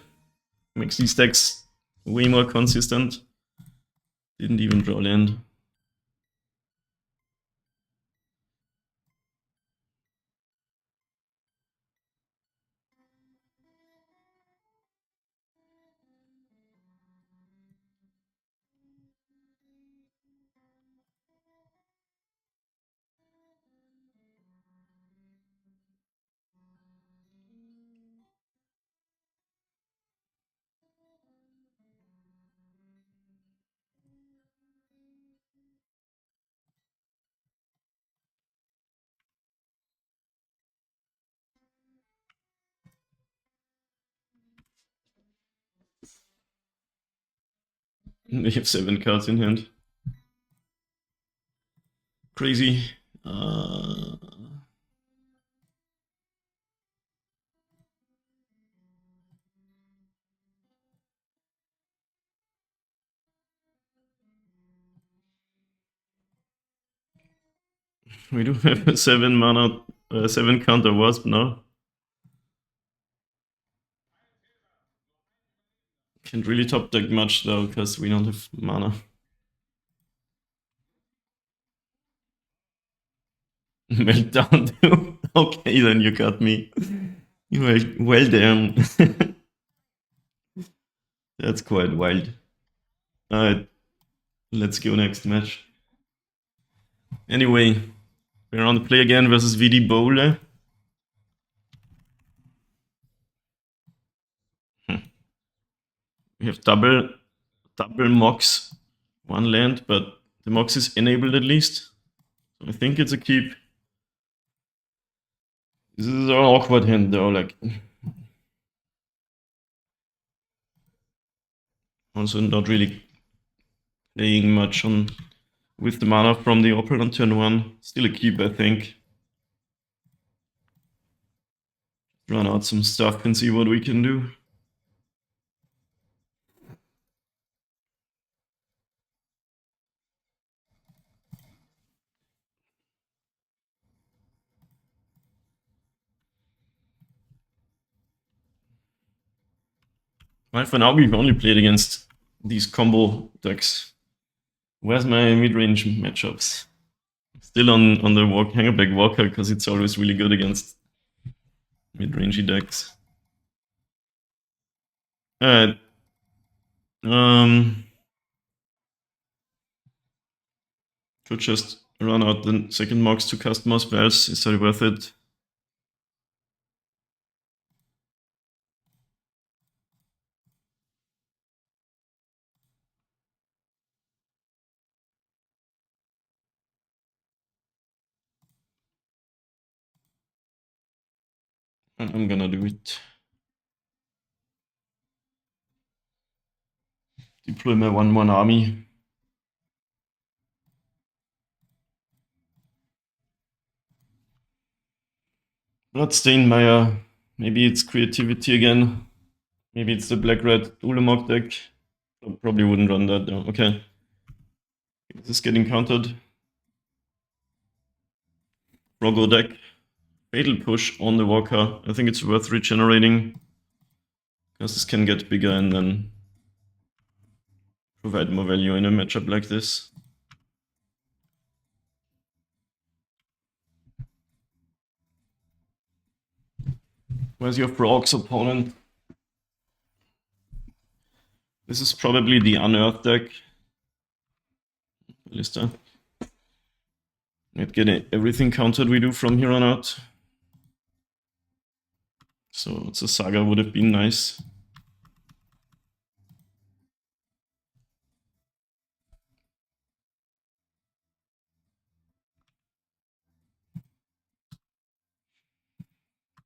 Makes these decks way more consistent. Didn't even draw land. We have 7 cards in hand. Crazy. We do have a 7 mana, 7 counter wasp now. Can't really top deck much though, because we don't have mana. Meltdown too. Okay, then you got me. Well damn. That's quite wild. Alright, let's go next match. Anyway, we're on the play again versus VD Bowler. We have double Mox, 1 land, but the Mox is enabled at least. So I think it's a keep. This is an awkward hand though, like. Also not really playing much on with the mana from the Opal on turn 1. Still a keep, I think. Run out some stuff and see what we can do. Well, for now we've only played against these combo decks. Where's my mid-range matchups? Still on the Hangerback Walker, because it's always really good against mid-rangey decks. Alright. Could just run out the second Mox to cast more spells. Is that worth it? I'm gonna do it. Deploy my 1/1 army. Bloodstainmire. Maybe it's creativity again. Maybe it's the black-red Ulamog deck. I probably wouldn't run that though. Okay. This is getting countered. Rogo deck. Fatal push on the Walker. I think it's worth regenerating, because this can get bigger and then provide more value in a matchup like this. Where's your Frogs opponent? This is probably the Unearthed deck. Lista. Not getting everything countered we do from here on out. So it's a Saga would have been nice.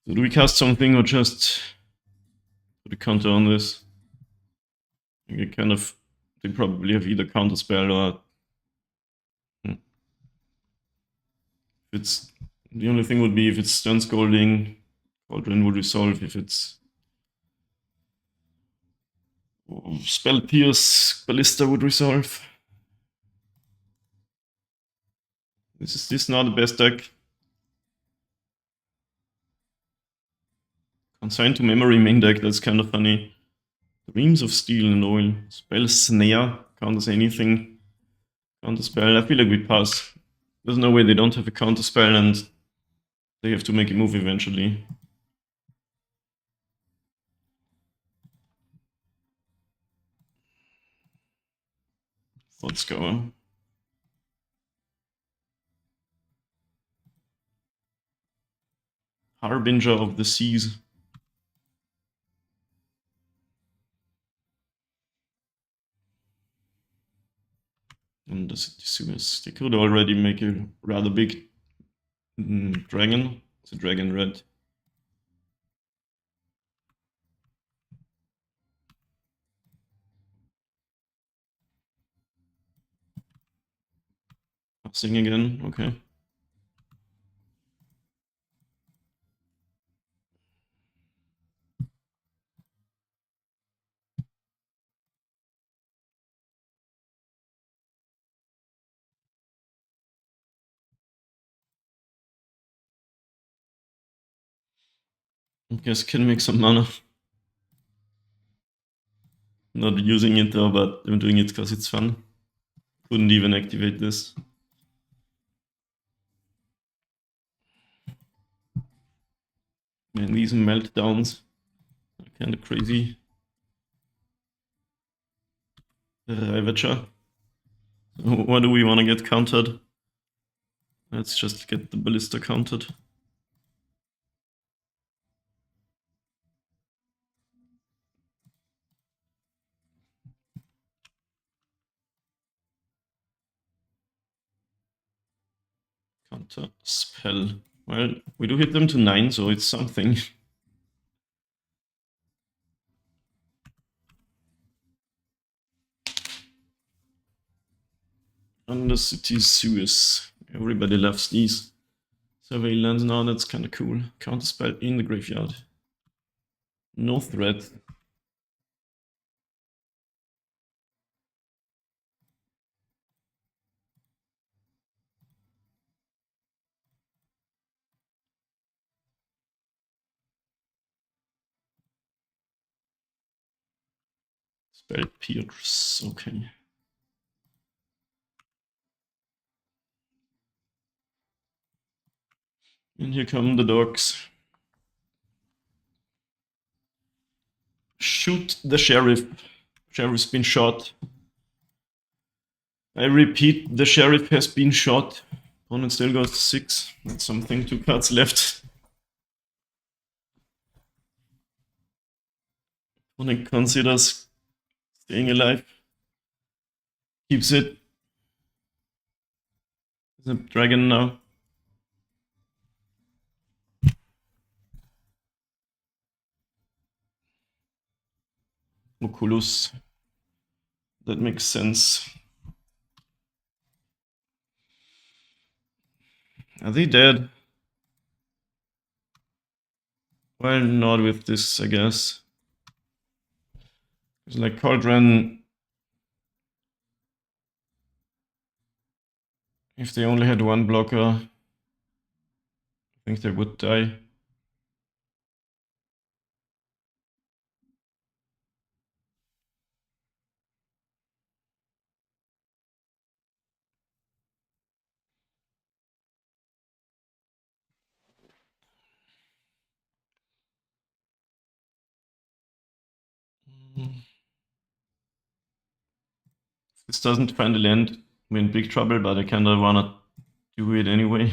So do we cast something or just put a counter on this? You kind of, they probably have either counter spell or it's the only thing would be if it's Stern Scolding, Cauldron would resolve. If it's Spell Pierce, Ballista would resolve. Is this not the best deck? Consigned to Memory main deck, that's kind of funny. Dreams of Steel and Oil. Spell Snare, counters anything. Counter spell, I feel like we pass. There's no way they don't have a counter spell and they have to make a move eventually. Let's go. Harbinger of the Seas. And they could already make a rather big dragon. It's a dragon red. Sing again, okay. I guess can make some mana. Not using it though, but I'm doing it because it's fun. Couldn't even activate this. Man, these meltdowns are kind of crazy. Ravager. So what do we want to get countered? Let's just get the ballista countered. Counter spell. Well, we do hit them to 9, so it's something. Undercity Suez. Everybody loves these. Surveillance now, that's kind of cool. Counter spell in the graveyard. No threat. Spell pierce, okay. And here come the dogs. Shoot the sheriff. Sheriff's been shot. I repeat, the sheriff has been shot. Opponent still goes to 6. That's something, 2 cards left. Opponent considers staying alive. Keeps it. There's a dragon now. Oculus. That makes sense. Are they dead? Well, not with this, I guess. It's like Cauldron. If they only had one blocker, I think they would die. If this doesn't find a land, we're in big trouble, but I kinda wanna do it anyway.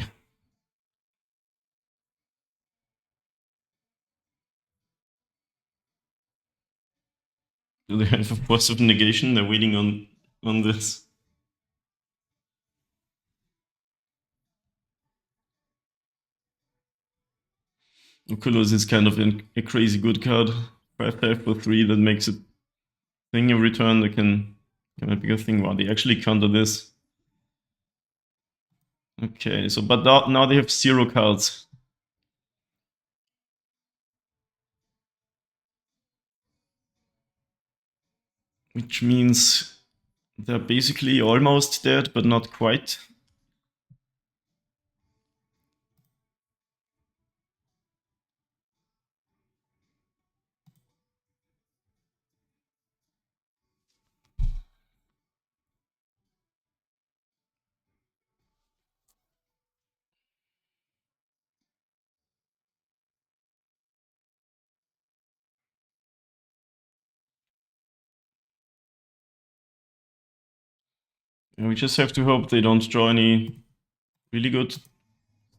Do they have a force of negation? They're waiting on this. Oculus is kind of a crazy good card. 5/5 for 3 that makes it thing every turn. They can a bigger thing. Wow, they actually counter this. Okay, so but now they have 0 cards. Which means they're basically almost dead, but not quite. And we just have to hope they don't draw any really good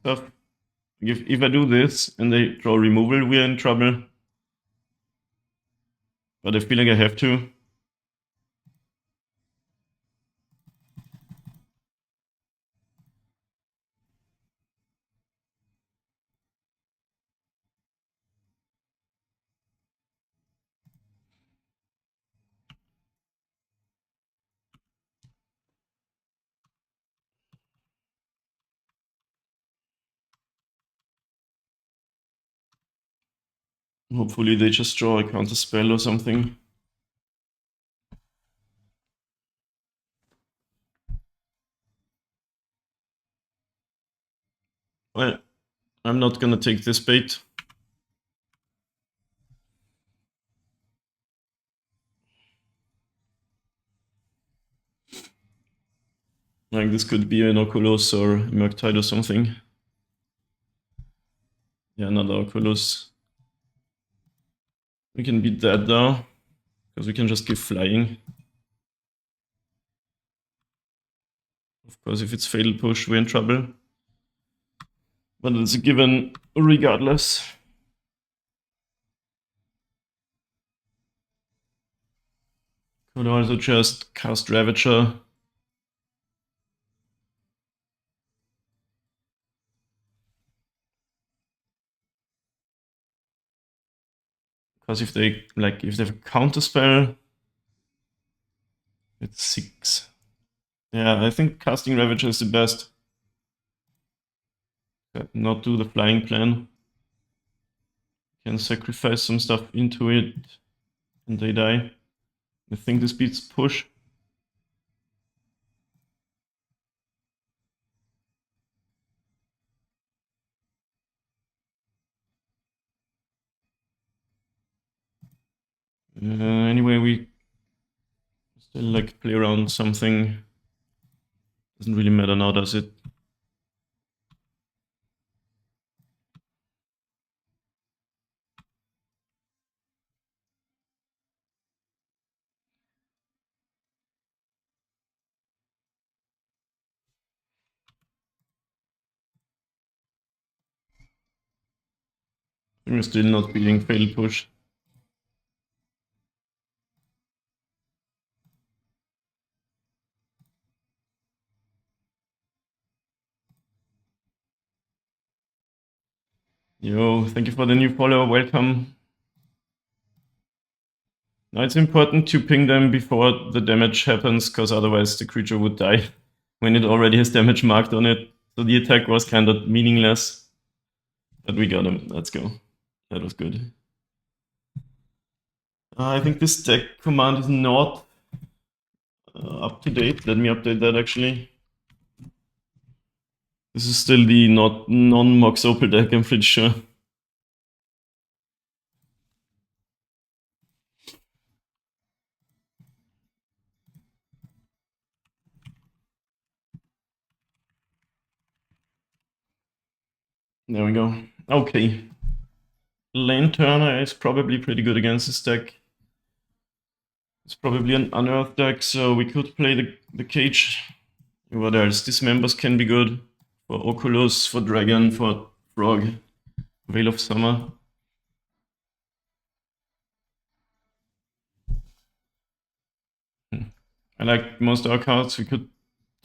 stuff. If I do this and they draw removal, we're in trouble. But I feel like I have to. Hopefully they just draw a counter spell or something. Well, I'm not gonna take this bait. Like this could be an Oculus or a Murktide or something. Yeah, another Oculus. We can beat that though, because we can just give flying. Of course, if it's fatal push, we're in trouble. But it's a given regardless. Could also just cast Ravager. Because if they have a counter spell, it's 6. Yeah, I think casting Ravager is the best. Not do the flying plan. Can sacrifice some stuff into it, and they die. I think this beats push. Anyway, we still like play around something. Doesn't really matter now, does it? We're still not beating fail push. Yo, thank you for the new follower, welcome. Now it's important to ping them before the damage happens, because otherwise the creature would die when it already has damage marked on it. So the attack was kind of meaningless. But we got him, let's go. That was good. I think this deck command is not up to date. Let me update that actually. This is still the non-Mox Opal deck, I'm pretty sure. There we go. Okay. Lanturner is probably pretty good against this deck. It's probably an unearthed deck, so we could play the cage. What else? Dismembers can be good. For Oculus, for Dragon, for Frog. Veil of Summer. I like most of our cards. We could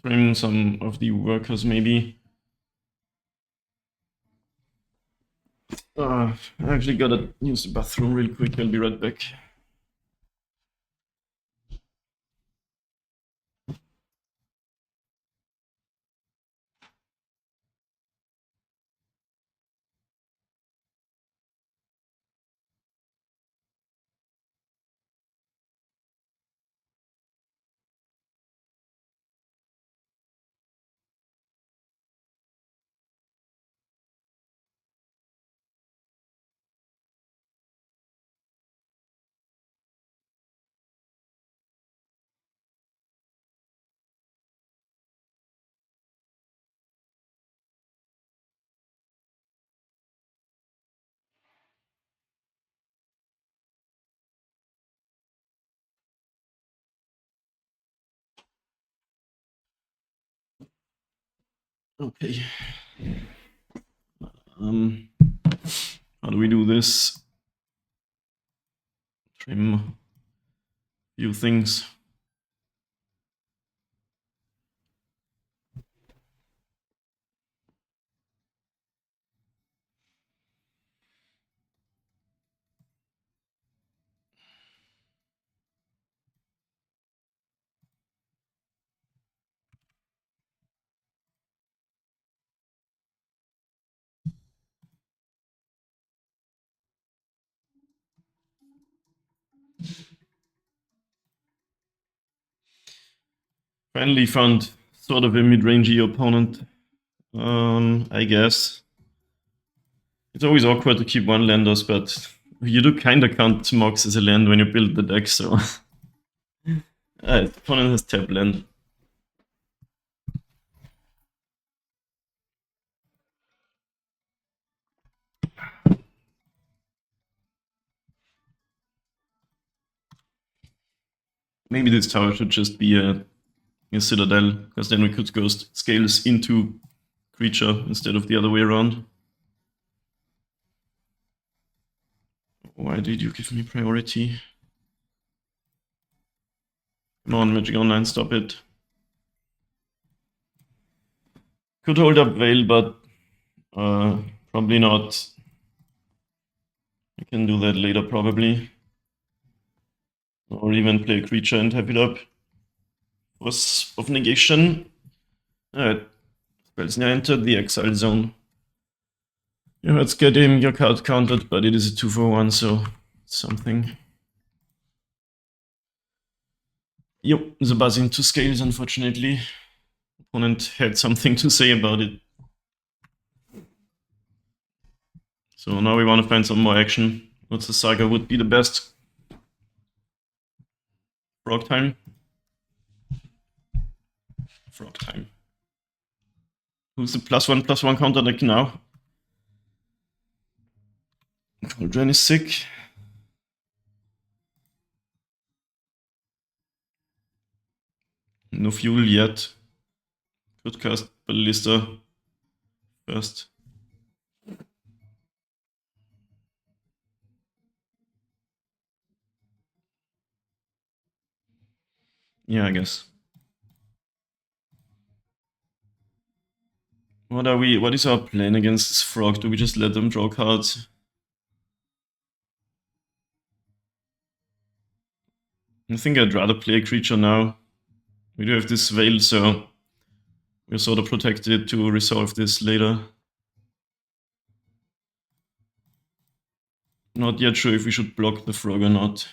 trim some of the workers maybe. I actually gotta use the bathroom real quick. I'll be right back. Okay. How do we do this? Trim a few things. Finally found sort of a mid-rangey opponent, I guess. It's always awkward to keep one landers, but you do kinda count Mox as a land when you build the deck, so... opponent has tap land. Maybe this tower should just be a citadel, because then we could go scales into creature instead of the other way around. Why did you give me priority? Come on, Magic Online, stop it. Could hold up Veil, but probably not. I can do that later, probably. Or even play a creature and have it up. Force of negation. Alright. Spells now entered the exile zone. You let's get him your card countered, but it is a 2-for-1, so it's something. Yep, the buzz into scales, unfortunately. Opponent had something to say about it. So now we want to find some more action. What's the saga would be the best? Frog time? Frog time. Who's the +1/+1 counter deck now? Cauldron is sick. No fuel yet. Could cast Ballista first. Yeah, I guess. What is our plan against this frog? Do we just let them draw cards? I think I'd rather play a creature now. We do have this Veil, so we're sort of protected to resolve this later. Not yet sure if we should block the frog or not.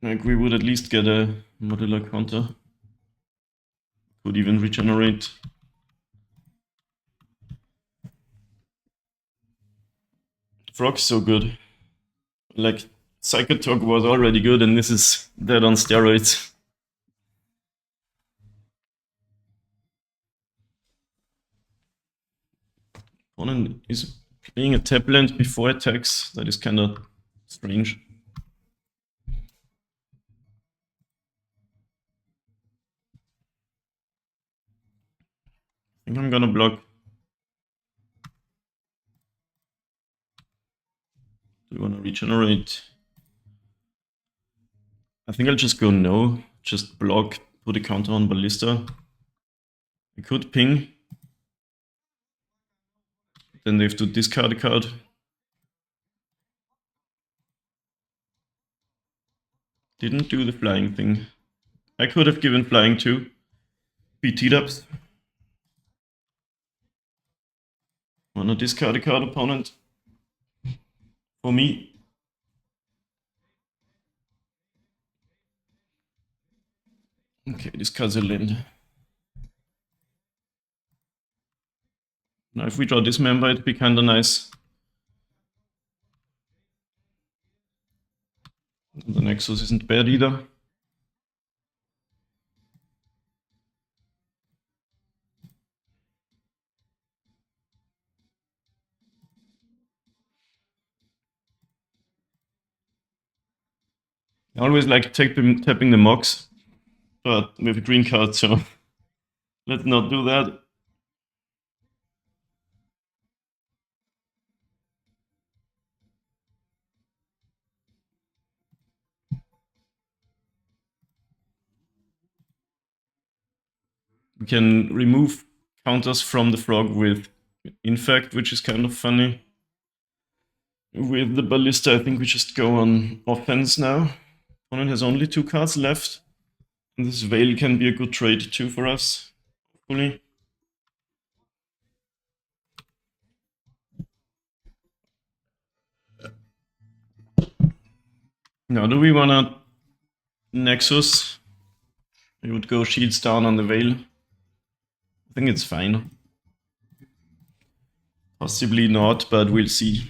Like, we would at least get a modular counter. Could even regenerate. Frog's so good. Like, Psychotalk was already good, and this is dead on steroids. Opponent is playing a tap land before attacks. That is kind of strange. I think I'm gonna block. Do you want to regenerate? I think I'll just go no. Just block, put a counter on Ballista. I could ping. Then they have to discard a card. Didn't do the flying thing. I could have given flying too. BT ups. Wanna discard a card, opponent? For me. Okay, discards a land. Now if we draw Dismember, it'd be kinda nice. The Nexus isn't bad either. I always like tapping the Mox, but we have a green card, so let's not do that. We can remove counters from the frog with Infect, which is kind of funny. With the Ballista, I think we just go on offense now. Opponent has only 2 cards left. And this Veil can be a good trade too for us, hopefully. Now, do we wanna Nexus? We would go shields down on the Veil. I think it's fine. Possibly not, but we'll see.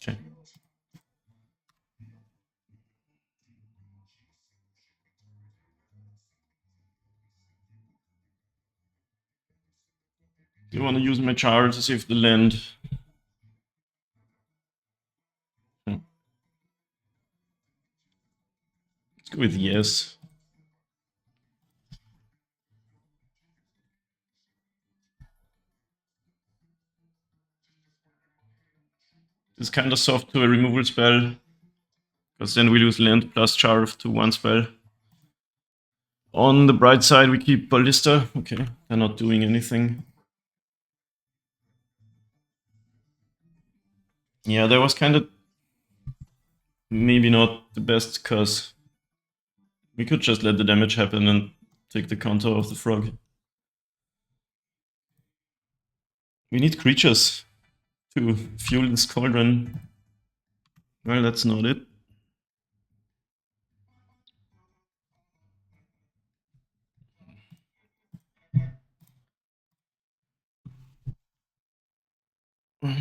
Okay. Do you want to use my char to save the land? Okay. Let's go with yes. It's kind of soft to a removal spell, because then we lose land plus Charve to one spell. On the bright side, we keep Ballista. Okay, they're not doing anything. Yeah, that was kind of maybe not the best, because we could just let the damage happen and take the counter of the frog. We need creatures to fuel this cauldron. Well, that's not it.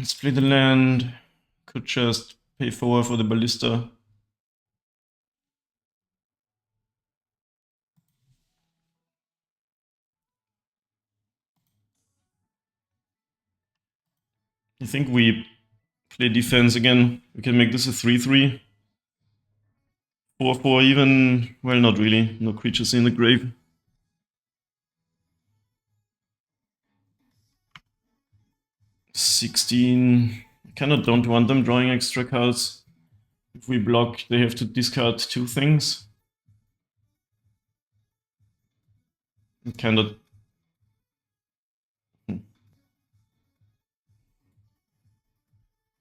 Split the land. Could just pay 4 for the Ballista. I think we play defense again. We can make this a 3-3. 4-4 even. Well, not really. No creatures in the grave. 16. I kind of don't want them drawing extra cards. If we block, they have to discard 2 things. Kind of.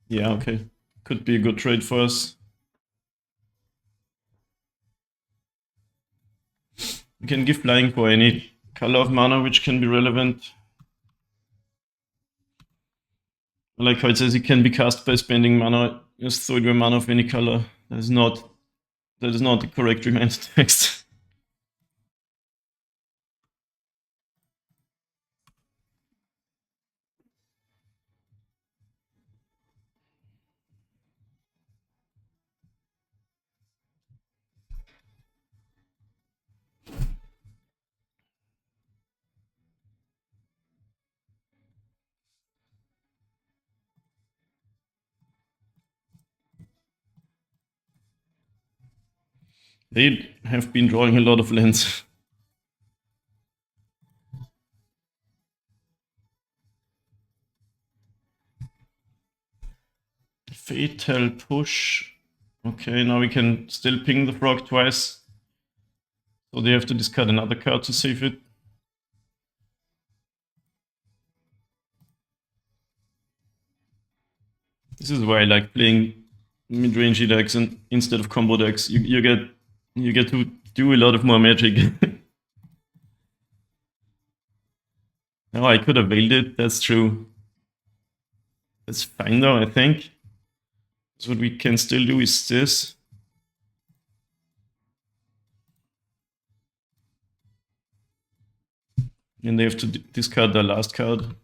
Yeah, okay. Could be a good trade for us. We can give flying for any color of mana which can be relevant. I like how it says it can be cast by spending mana. Just throw your mana of any color. That is not the correct reminder text. They have been drawing a lot of lands. Fatal push. Okay, now we can still ping the frog twice. So they have to discard another card to save it. This is why I like playing mid-range decks and instead of combo decks. You get to do a lot of more magic. No, I could have veiled it, that's true. That's fine though, I think. So what we can still do is this. And they have to discard their last card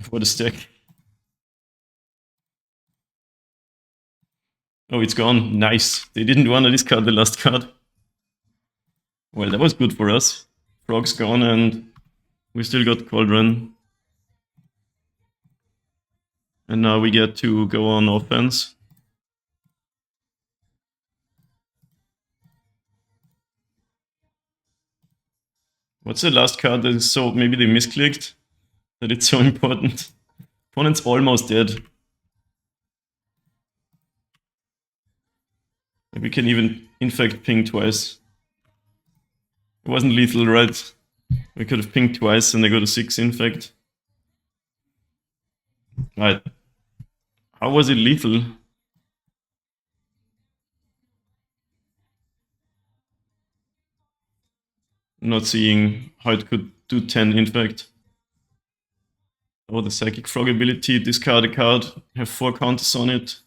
for the stack. Oh, it's gone. Nice. They didn't want to discard the last card. Well, that was good for us. Frog's gone and we still got Cauldron. And now we get to go on offense. What's the last card that is so... Maybe they misclicked? That it's so important. Opponent's almost dead. We can even, in fact, ping twice. It wasn't lethal, right? We could have pinged twice and they go to 6, in fact. Right. How was it lethal? Not seeing how it could do 10 in fact. Oh, the Psychic Frog ability, discard a card, have 4 counters on it.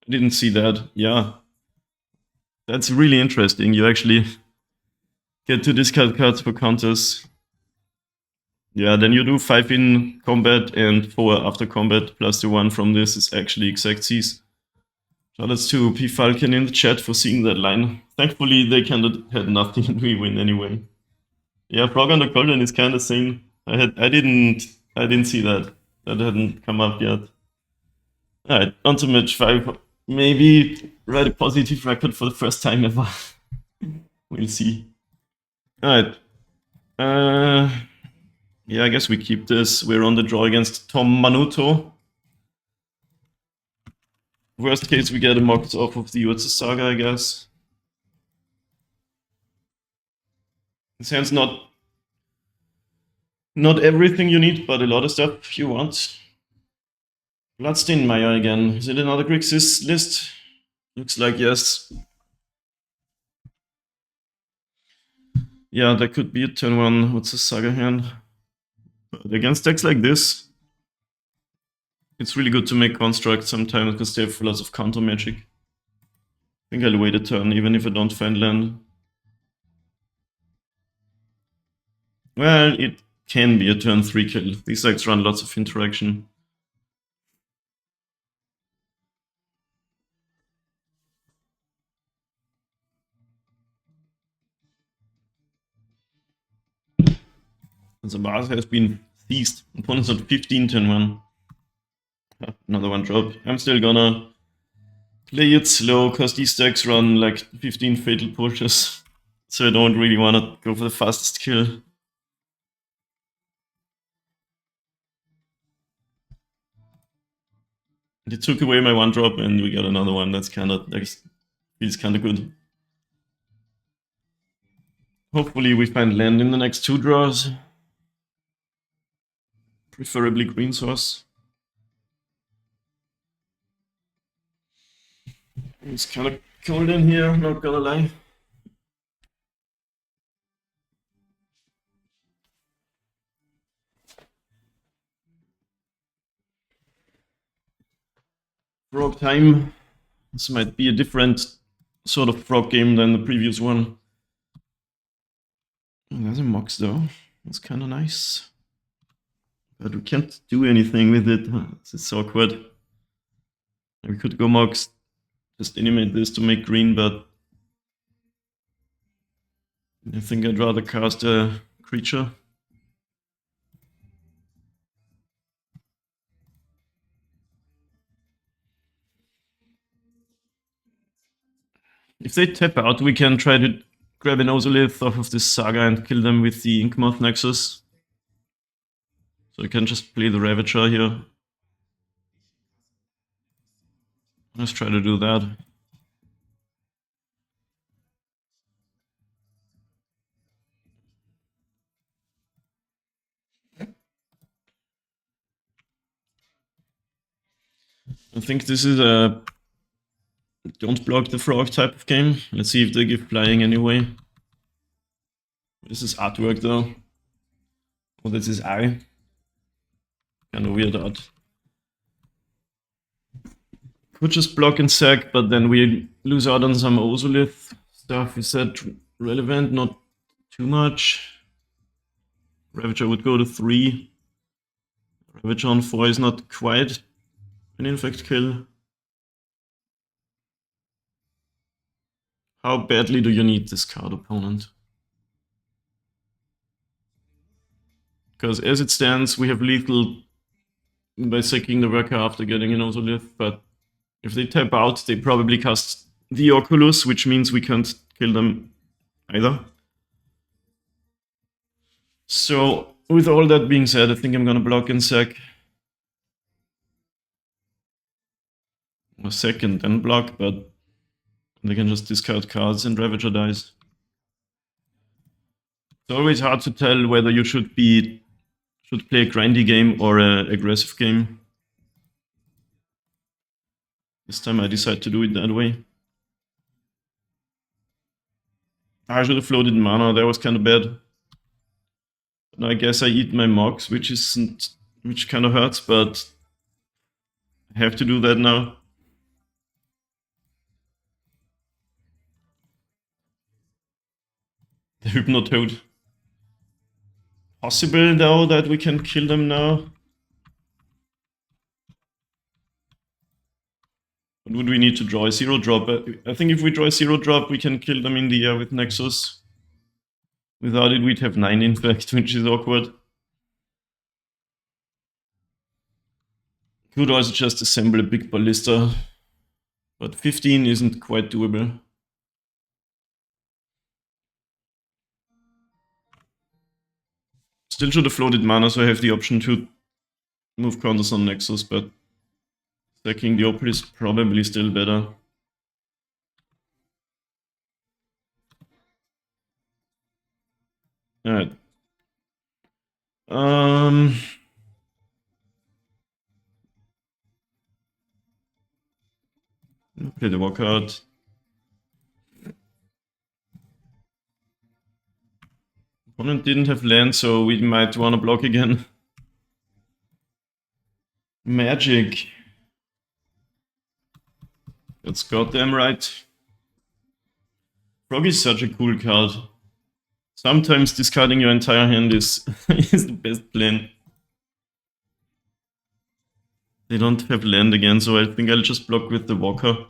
I didn't see that. Yeah. That's really interesting. You actually get to discard cards for counters. Yeah, then you do 5 in combat and 4 after combat, plus the 1 from this is actually exact Cs. Shoutouts to P. Falcon in the chat for seeing that line. Thankfully, they kind of had nothing and we win anyway. Yeah, Frog on the Cauldron is kind of sane. I didn't see that. That hadn't come up yet. Alright, on to match 5. Maybe write a positive record for the first time ever. We'll see. Alright. Yeah, I guess we keep this. We're on the draw against Tom Manuto. Worst case, we get a Mox off of the Yggdrasil Saga, I guess. This hand's not everything you need, but a lot of stuff you want. Bloodstained Maya again. Is it another Grixis list? Looks like yes. Yeah, that could be a turn 1. What's the Saga hand? But against decks like this, it's really good to make constructs sometimes because they have lots of counter magic. I think I'll wait a turn even if I don't find land. Well, it can be a turn 3 kill. These decks run lots of interaction. And the Mars has been seized. Opponents on 15 turn 1. Another one drop. I'm still gonna play it slow because these decks run like 15 fatal pushes. So I don't really want to go for the fastest kill. They took away my 1 drop and we got another one. That's kind of, feels kind of good. Hopefully we find land in the next 2 draws. Preferably green source. It's kind of cold in here, not gonna lie. Frog time. This might be a different sort of frog game than the previous one. Oh, there's a Mox though. That's kind of nice. But we can't do anything with it. This is awkward. We could go Mox, just animate this to make green, but I think I'd rather cast a creature. If they tap out, we can try to grab an Ozolith off of this Saga and kill them with the Inkmoth Nexus. So I can just play the Ravager here. Let's try to do that. I think this is a don't block the frog type of game. Let's see if they give flying anyway. This is artwork though. Oh, this is eye. Kind of weird art. Could just block and sack, but then we lose out on some Ozolith stuff. Is that relevant? Not too much. Ravager would go to 3. Ravager on 4 is not quite an infect kill. How badly do you need this card, opponent? Because as it stands, we have lethal by sacking the worker after getting an Ozolith, but if they tap out, they probably cast the Oculus, which means we can't kill them either. So, with all that being said, I think I'm gonna block and sack. Or sack and then block, but they can just discard cards and Ravager dies. It's always hard to tell whether you should play a grindy game or an aggressive game. This time I decide to do it that way. I should have floated mana, that was kind of bad. I guess I eat my Mox, which kind of hurts, but I have to do that now. The Hypnotoad. Possible though that we can kill them now. What would we need to draw? A 0-drop? I think if we draw a 0-drop, we can kill them in the air with Nexus. Without it, we'd have 9 in fact, which is awkward. Could also just assemble a big ballista, but 15 isn't quite doable. Still should have floated mana, so I have the option to move counters on Nexus, but stacking the Opal is probably still better. Alright. Play the walkout. Opponent didn't have land, so we might want to block again. Magic. That's goddamn right. Frog is such a cool card. Sometimes discarding your entire hand is the best plan. They don't have land again, so I think I'll just block with the Walker.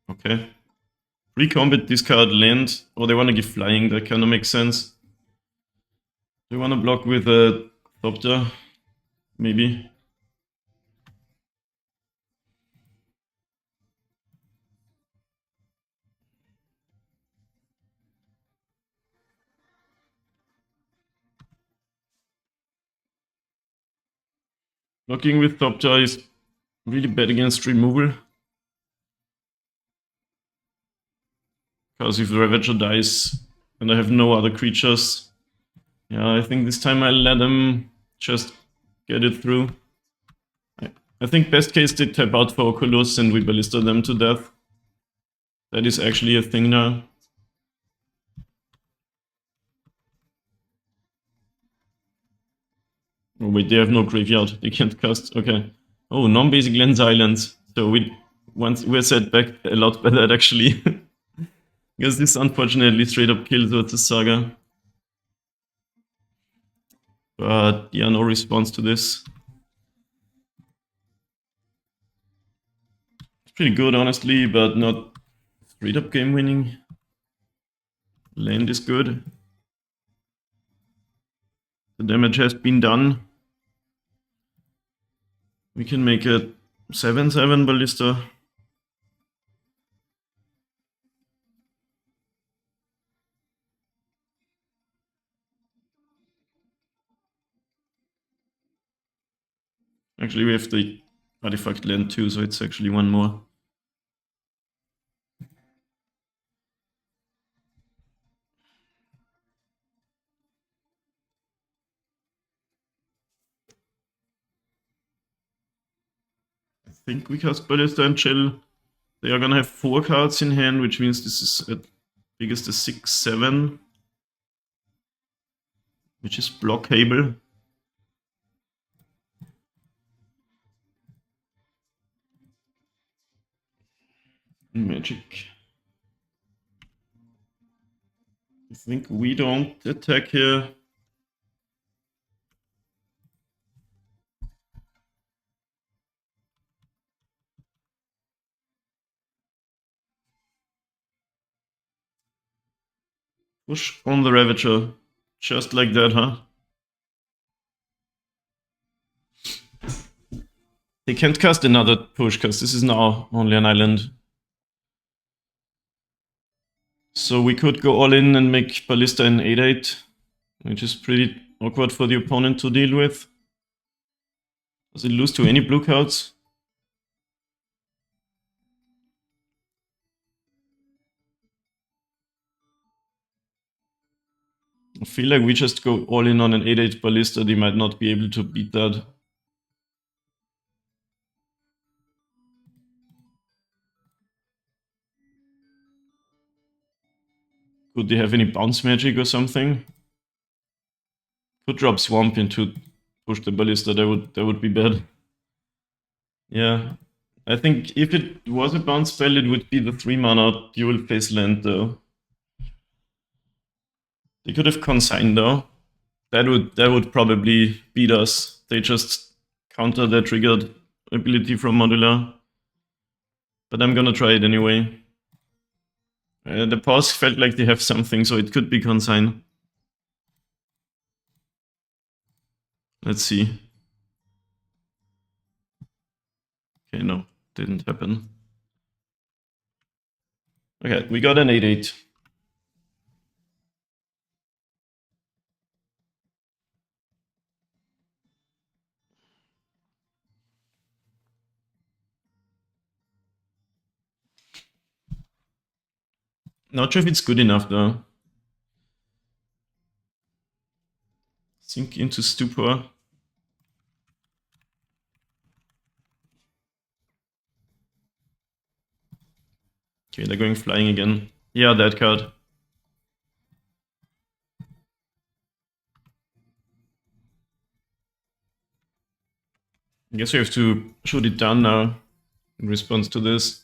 Okay. Pre-combat discard land, or they want to give flying, that kind of makes sense. They want to block with a Thopter, maybe. Blocking with Thopter is really bad against removal. Because if the Ravager dies and I have no other creatures, yeah, I think this time I'll let them just get it through. I think best case they tap out for Oculus and we ballista them to death. That is actually a thing now. Oh wait, they have no graveyard. They can't cast. Okay. Oh, non-basic Lens Islands. So we're set back a lot by that actually. Because this unfortunately straight up kills with the Saga. But yeah, no response to this. It's pretty good honestly, but not straight up game winning. Land is good. The damage has been done. We can make a 7/7 ballista. Actually, we have the artifact land too, so it's actually one more. I think we cast Ballista and chill. They are gonna have 4 cards in hand, which means this is at biggest a 6/7, which is blockable. Magic. I think we don't attack here. Push on the Ravager. Just like that, huh? They can't cast another push, because this is now only an island. So we could go all in and make Ballista an 8/8, which is pretty awkward for the opponent to deal with. Does it lose to any blue cards? I feel like we just go all in on an 8/8 Ballista, they might not be able to beat that. Could they have any bounce magic or something? Could drop Swamp into push the Ballista, that would be bad. Yeah. I think if it was a bounce spell, it would be the 3-mana dual face land though. They could have consigned though. That would probably beat us. They just counter their triggered ability from Modular. But I'm gonna try it anyway. The pause felt like they have something, so it could be consign. Let's see. Okay, no, didn't happen. Okay, we got an 8/8. Not sure if it's good enough though. Sink into Stupor. Okay, they're going flying again. Yeah, that card. I guess we have to shoot it down now in response to this.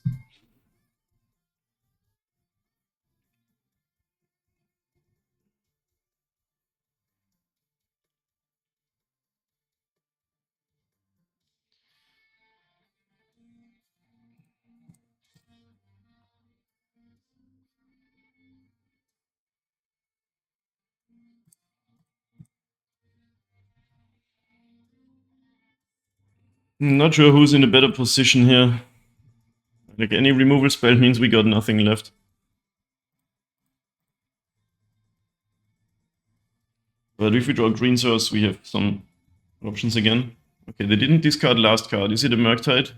Not sure who's in a better position here. Like any removal spell means we got nothing left. But if we draw green source, we have some options again. Okay, they didn't discard last card. Is it a Murktide?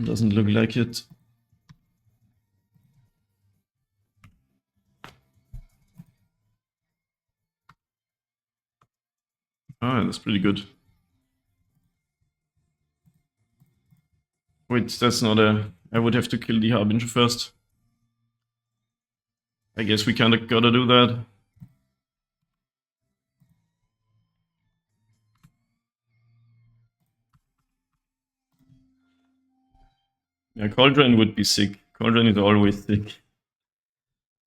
Doesn't look like it. Ah, that's pretty good. Wait, that's not a... I would have to kill the Harbinger first. I guess we kinda gotta do that. Yeah, Cauldron would be sick. Cauldron is always sick.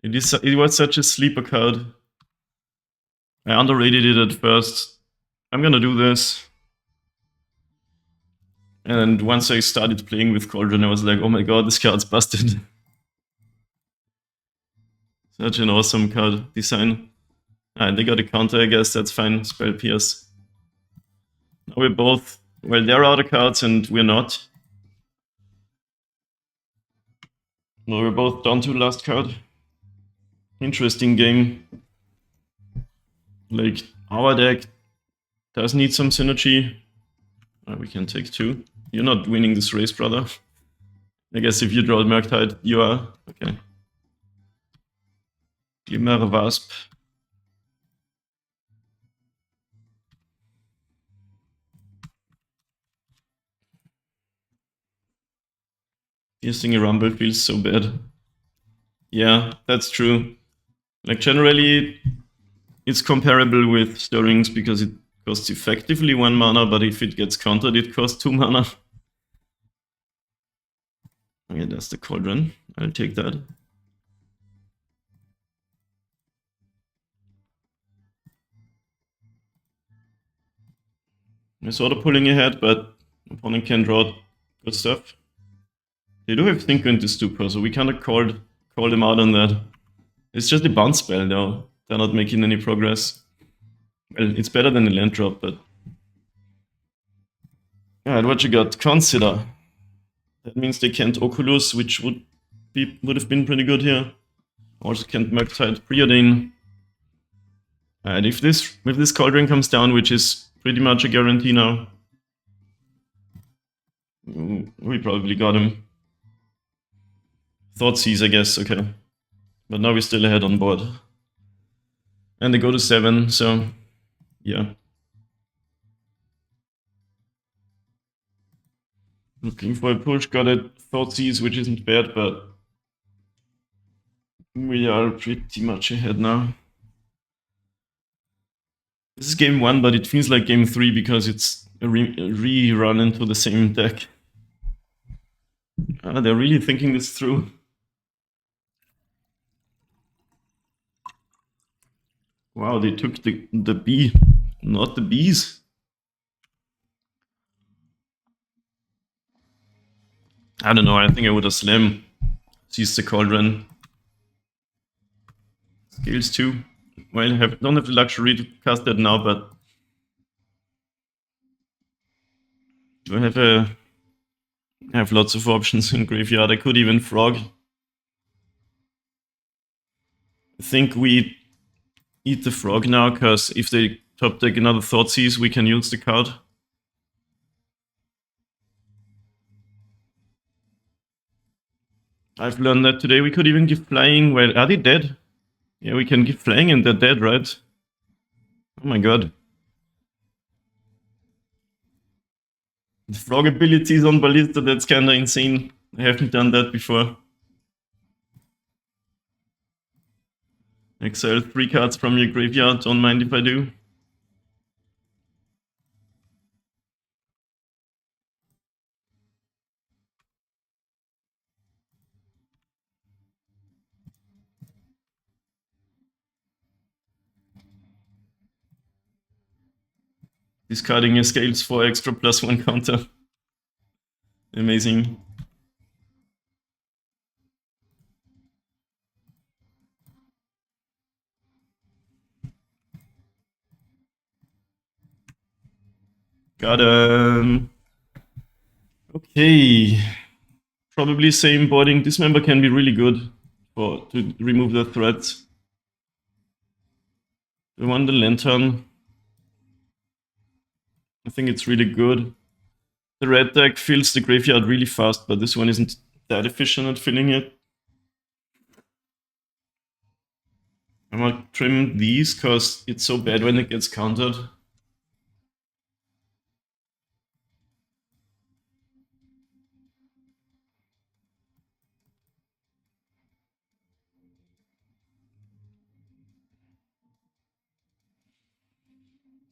It was such a sleeper card. I underrated it at first. I'm gonna do this. And once I started playing with Cauldron, I was like, oh my god, this card's busted. Such an awesome card design. Ah, they got a counter, I guess, that's fine. Spell Pierce. Now we're both... Well, they're out of cards and we're not. No, we're both down to last card. Interesting game. Like, our deck does need some synergy. We can take 2. You're not winning this race, brother. I guess if you draw Murktide, you are. Okay. Glimmer Wasp. Piercing a Rumble feels so bad. Yeah, that's true. Like, generally, it's comparable with Stirrings because it costs effectively 1 mana, but if it gets countered, it costs 2 mana. Okay, that's the Cauldron. I'll take that. I sort of pulling ahead, but opponent can draw good stuff. They do have Thinker into Stupor, so we kind of call them out on that. It's just a bounce spell, though. They're not making any progress. Well, it's better than a land drop, but... Alright, what you got? Consider. That means they can't Oculus, which would have been pretty good here. Also can't Murktide Preordain. And if this Cauldron comes down, which is pretty much a guarantee now, we probably got him. Thoughtseize, I guess, okay. But now we're still ahead on board. And they go to 7, so yeah. Looking for a push, got a Thoughtseize, which isn't bad, but We are pretty much ahead now. This is game 1, but it feels like game 3 because it's a rerun into the same deck. They're really thinking this through. Wow, they took the B, not the Bs. I don't know, I think I would have slam seized the cauldron. Scales too. Well, don't have the luxury to cast that now, but do I have lots of options in graveyard. I could even frog. I think we eat the frog now, because if they top deck another Thoughtseize, we can use the card. I've learned that today. We could even give flying. Well, are they dead? Yeah, we can give flying and they're dead, right? Oh my god. The frog abilities on Ballista, that's kinda insane. I haven't done that before. Exile 3 cards from your graveyard, don't mind if I do. Discarding your scales for extra +1 counter. Amazing. Got okay. Probably same boarding. Dismember can be really good to remove the threats. We want the lantern. I think it's really good. The red deck fills the graveyard really fast, but this one isn't that efficient at filling it. I might trim these because it's so bad when it gets countered.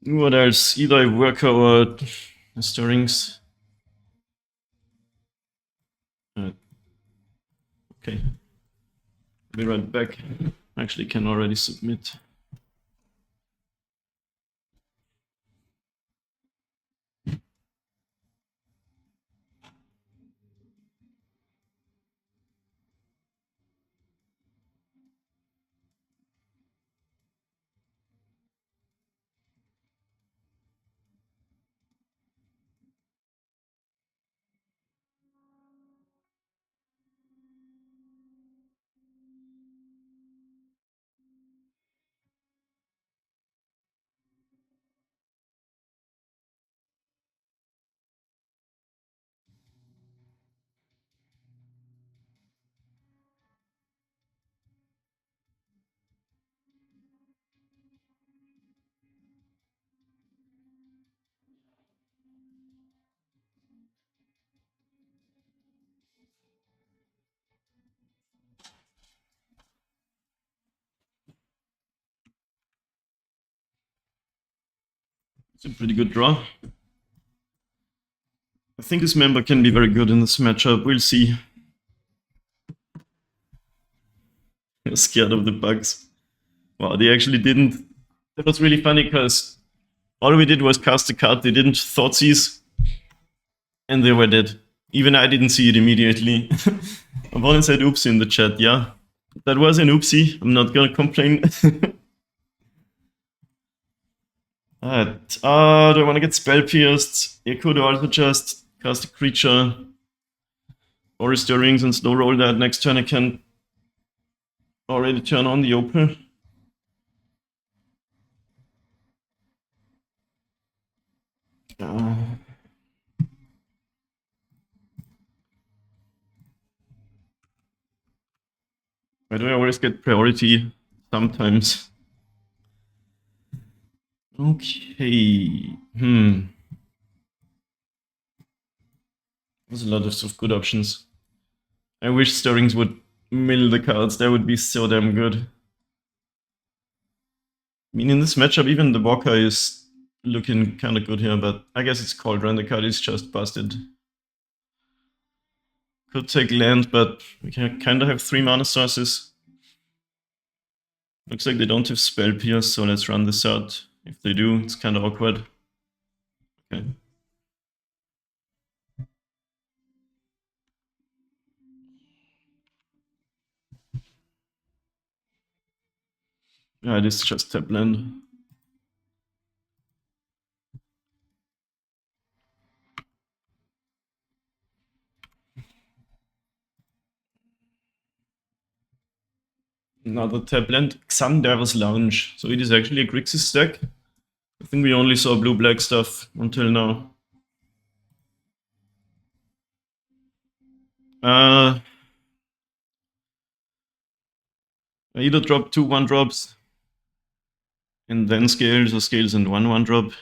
What else? Either I work or stirrings. Okay. Be right back. Actually, can already submit. It's a pretty good draw. I think this member can be very good in this matchup. We'll see. I'm scared of the bugs. Wow, they actually didn't. That was really funny because all we did was cast a card. They didn't Thoughtseize, and they were dead. Even I didn't see it immediately. Opponent said oopsie in the chat. Yeah, that was an oopsie. I'm not gonna complain. Alright, do I want to get spell pierced? I could also just cast a creature or a stirrings and slow roll that. Next turn I can already turn on the Opal. Why do I always get priority sometimes? Okay. There's a lot of good options. I wish stirrings would mill the cards. That would be so damn good. I mean, in this matchup, even the Walker is looking kind of good here, but I guess it's Cauldron. The card is just busted. Could take land, but we can kind of have 3 mana sources. Looks like they don't have Spell Pierce, so let's run this out. If they do, it's kind of awkward. Okay. Yeah, it is just tap land. Another tap land, Xander's Lounge. So it is actually a Grixis deck. I think we only saw blue-black stuff until now. I either drop 2 1-drops and then scales, or scales and 1 1-drop.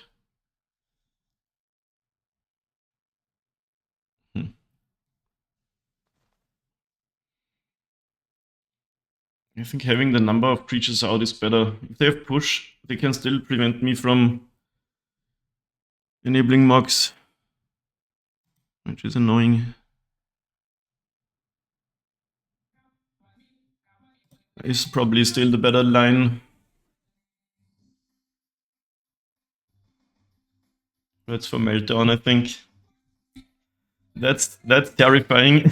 I think having the number of creatures out is better. If they have push, they can still prevent me from enabling Mox, which is annoying. Is probably still the better line. That's for Meltdown, I think. That's terrifying.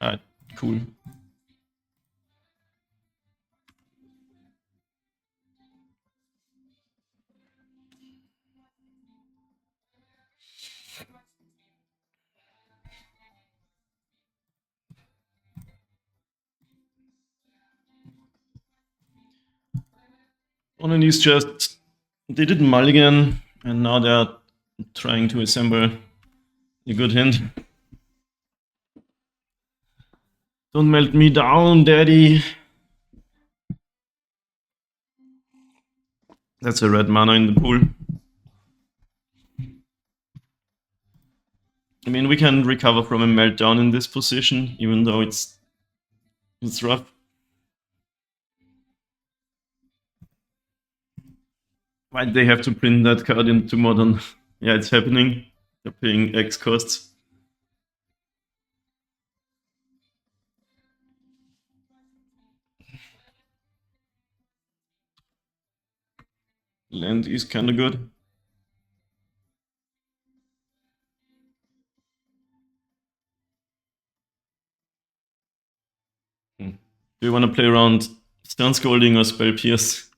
Alright, cool. One of these just, they did mulligan, and now they're trying to assemble a good hand. Don't melt me down, daddy. That's a red mana in the pool. I mean, we can recover from a meltdown in this position, even though it's rough. Why'd they have to print that card into Modern? Yeah, it's happening. They're paying X costs. Land is kind of good. Do you want to play around Stern Scolding or Spell Pierce?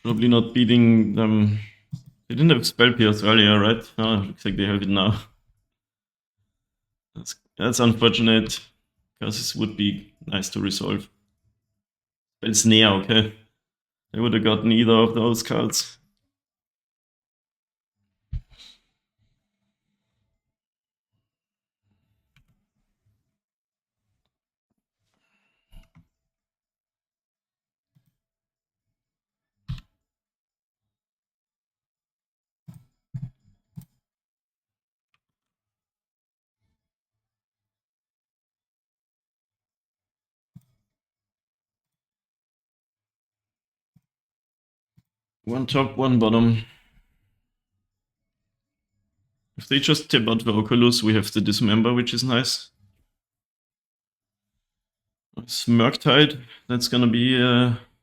Probably not beating them. They didn't have Spell Pierce earlier, right? No, looks like they have it now. That's unfortunate, because this would be nice to resolve. Spell Snare, okay. They would have gotten either of those cards. One top, one bottom. If they just tip out the Oculus, we have the Dismember, which is nice. Smirktide, that's gonna be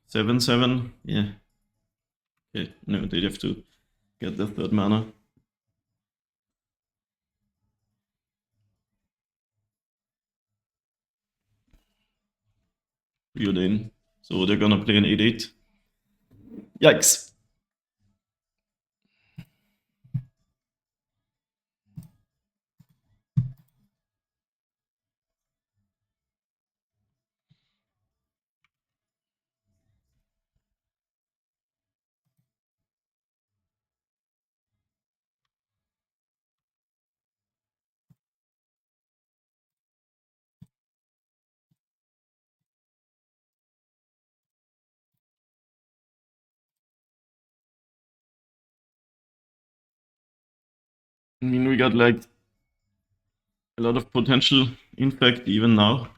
7/7. Yeah. Okay, no, they'd have to get the 3rd mana. Preordain. So they're gonna play an 8/8. Yikes. I mean, we got like a lot of potential, in fact, even now.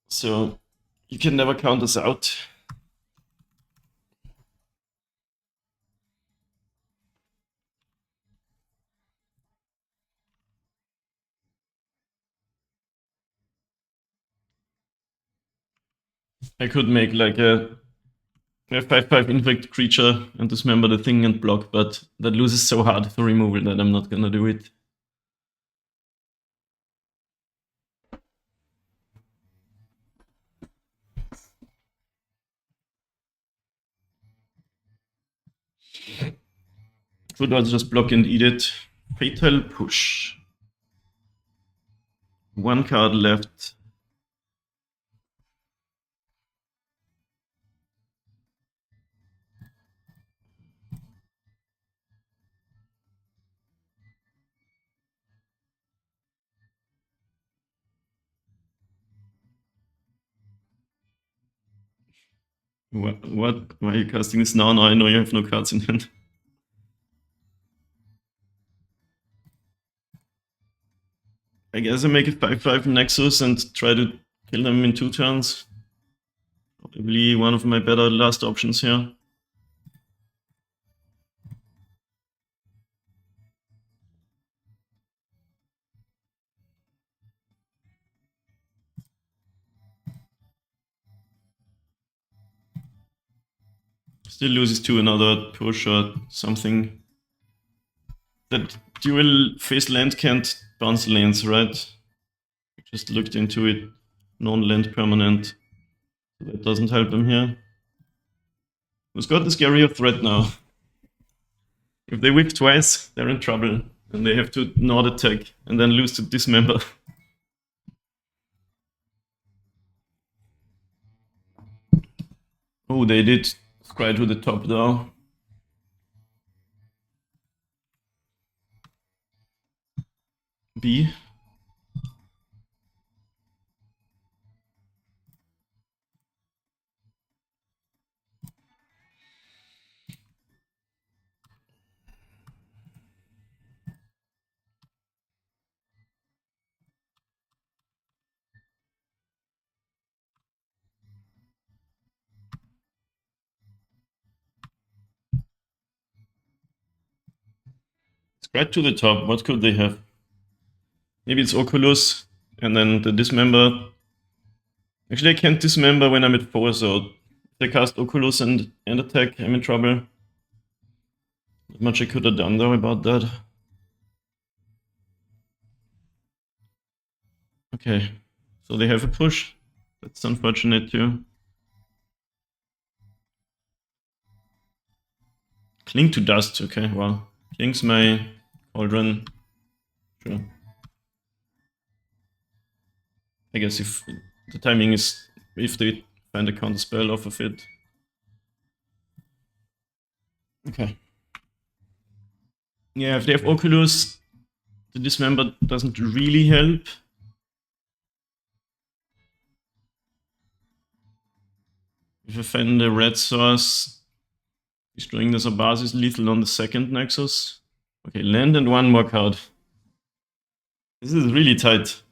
So you can never count us out. I could make like a 5/5 infect creature and dismember the thing and block, but that loses so hard for removal that I'm not gonna do it. Could also just block and eat it. Fatal Push. One card left. What? Why are you casting this now? Now I know you have no cards in hand. I guess I make a 5/5 Nexus and try to kill them in 2 turns. Probably one of my better last options here. Still loses to another push or something. That dual face land can't bounce lands, right? Just looked into it. Non-land permanent. So that doesn't help him here. Who's got the scarier threat now? If they whip twice, they're in trouble. And they have to not attack and then lose to dismember. Oh, they did scry to the top though. B. Scry to the top. What could they have? Maybe it's Oculus and then the dismember. Actually, I can't dismember when I'm at 4, so if I cast Oculus and attack, I'm in trouble. Not much I could have done though about that. Okay, so they have a push. That's unfortunate too. Cling to Dust, okay, well. Kling's my Cauldron. Sure. I guess if the timing is, if they find a counter spell off of it. Okay. Yeah, if they have Oculus, the dismember doesn't really help. If I find a red source, destroying the Zabaz is lethal on the second Nexus. Okay, land and one more card. This is really tight.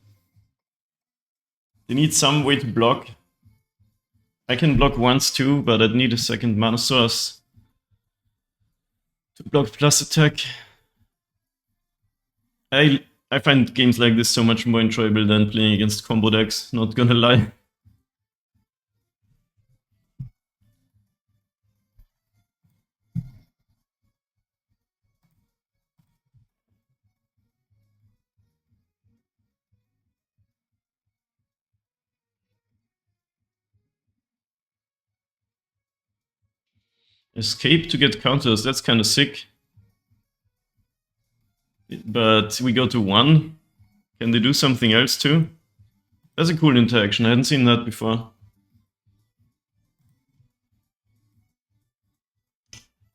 They need some way to block. I can block once too, but I'd need a second mana source to block plus attack. I find games like this so much more enjoyable than playing against combo decks, not gonna lie. Escape to get counters, that's kind of sick. But we go to 1. Can they do something else too? That's a cool interaction, I hadn't seen that before.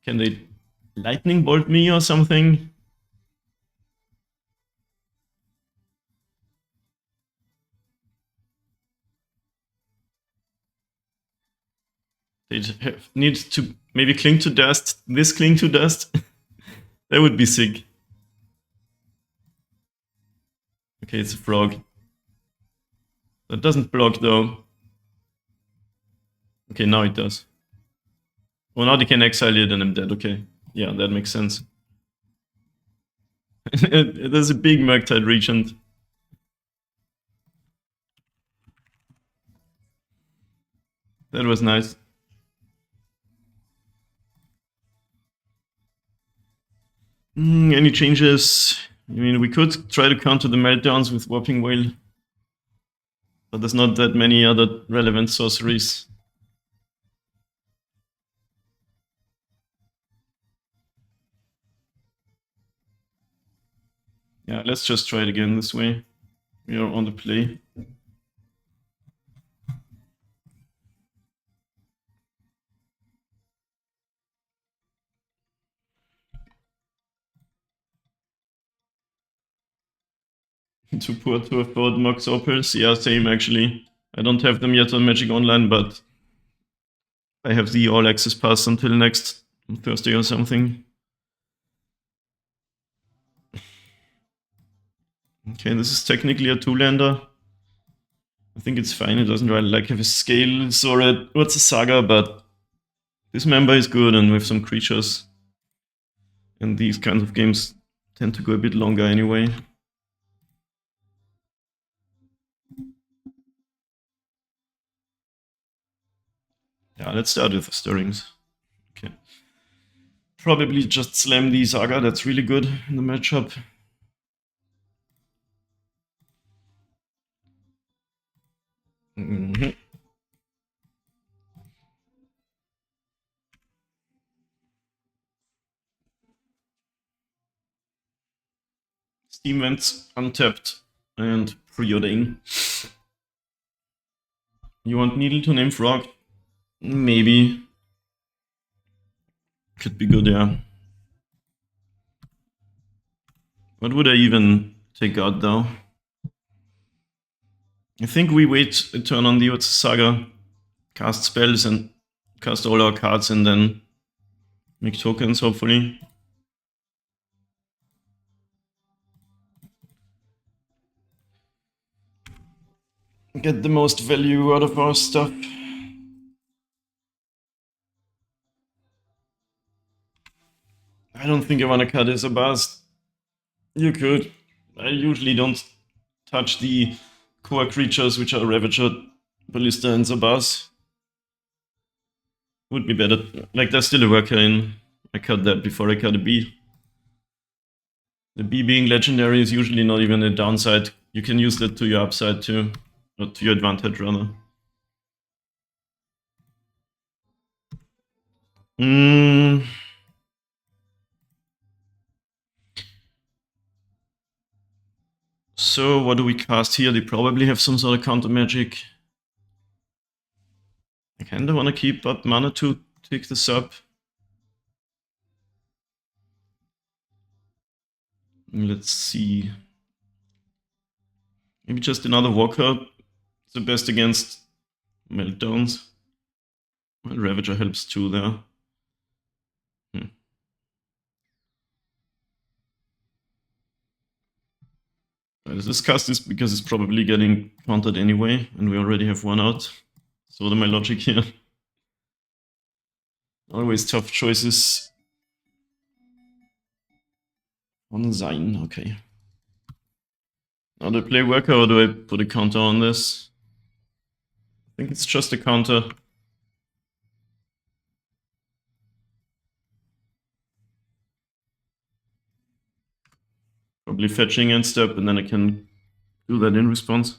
Can they lightning bolt me or something? They need to maybe cling to dust. This cling to dust. That would be sick. Okay, it's a frog. That doesn't block though. Okay, now it does. Well, now they can exile it and I'm dead. Okay, yeah, that makes sense. There's a big Murktide Regent. That was nice. Any changes? I mean, we could try to counter the meltdowns with Warping Whale, but there's not that many other relevant sorceries. Yeah, let's just try it again this way. We are on the play. Too poor to afford Mox Opals. Yeah, same actually. I don't have them yet on Magic Online, but I have the All Access Pass until next Thursday or something. Okay, this is technically a 2-lander. I think it's fine. It doesn't really like have a Scales or what's a Saga, but this member is good, and with some creatures. And these kinds of games tend to go a bit longer anyway. Yeah, let's start with the stirrings. Okay. Probably just slam the Saga, that's really good in the matchup. Steam Vents untapped and preordain. You want Needle to name Frog? Maybe. Could be good, yeah. What would I even take out though? I think we wait a turn on the Otsa Saga, cast spells and cast all our cards and then make tokens, hopefully. Get the most value out of our stuff. I don't think I want to cut his Abaz. You could. I usually don't touch the core creatures, which are Ravager, Ballista, and Zabaz. Would be better. Like, there's still a worker in. I cut that before I cut a bee. The bee being legendary is usually not even a downside. You can use that to your upside too. Or to your advantage, rather. So, what do we cast here? They probably have some sort of counter magic. I kinda wanna keep up mana to take this up. Let's see. Maybe just another Walker. It's the best against meltdowns. Well, Ravager helps too there. This cast is because it's probably getting countered anyway, and we already have one out. So what am my logic here? Always tough choices. On Sein, okay. Now do I play worker or do I put a counter on this? I think it's just a counter. Probably fetching and step, and then I can do that in response.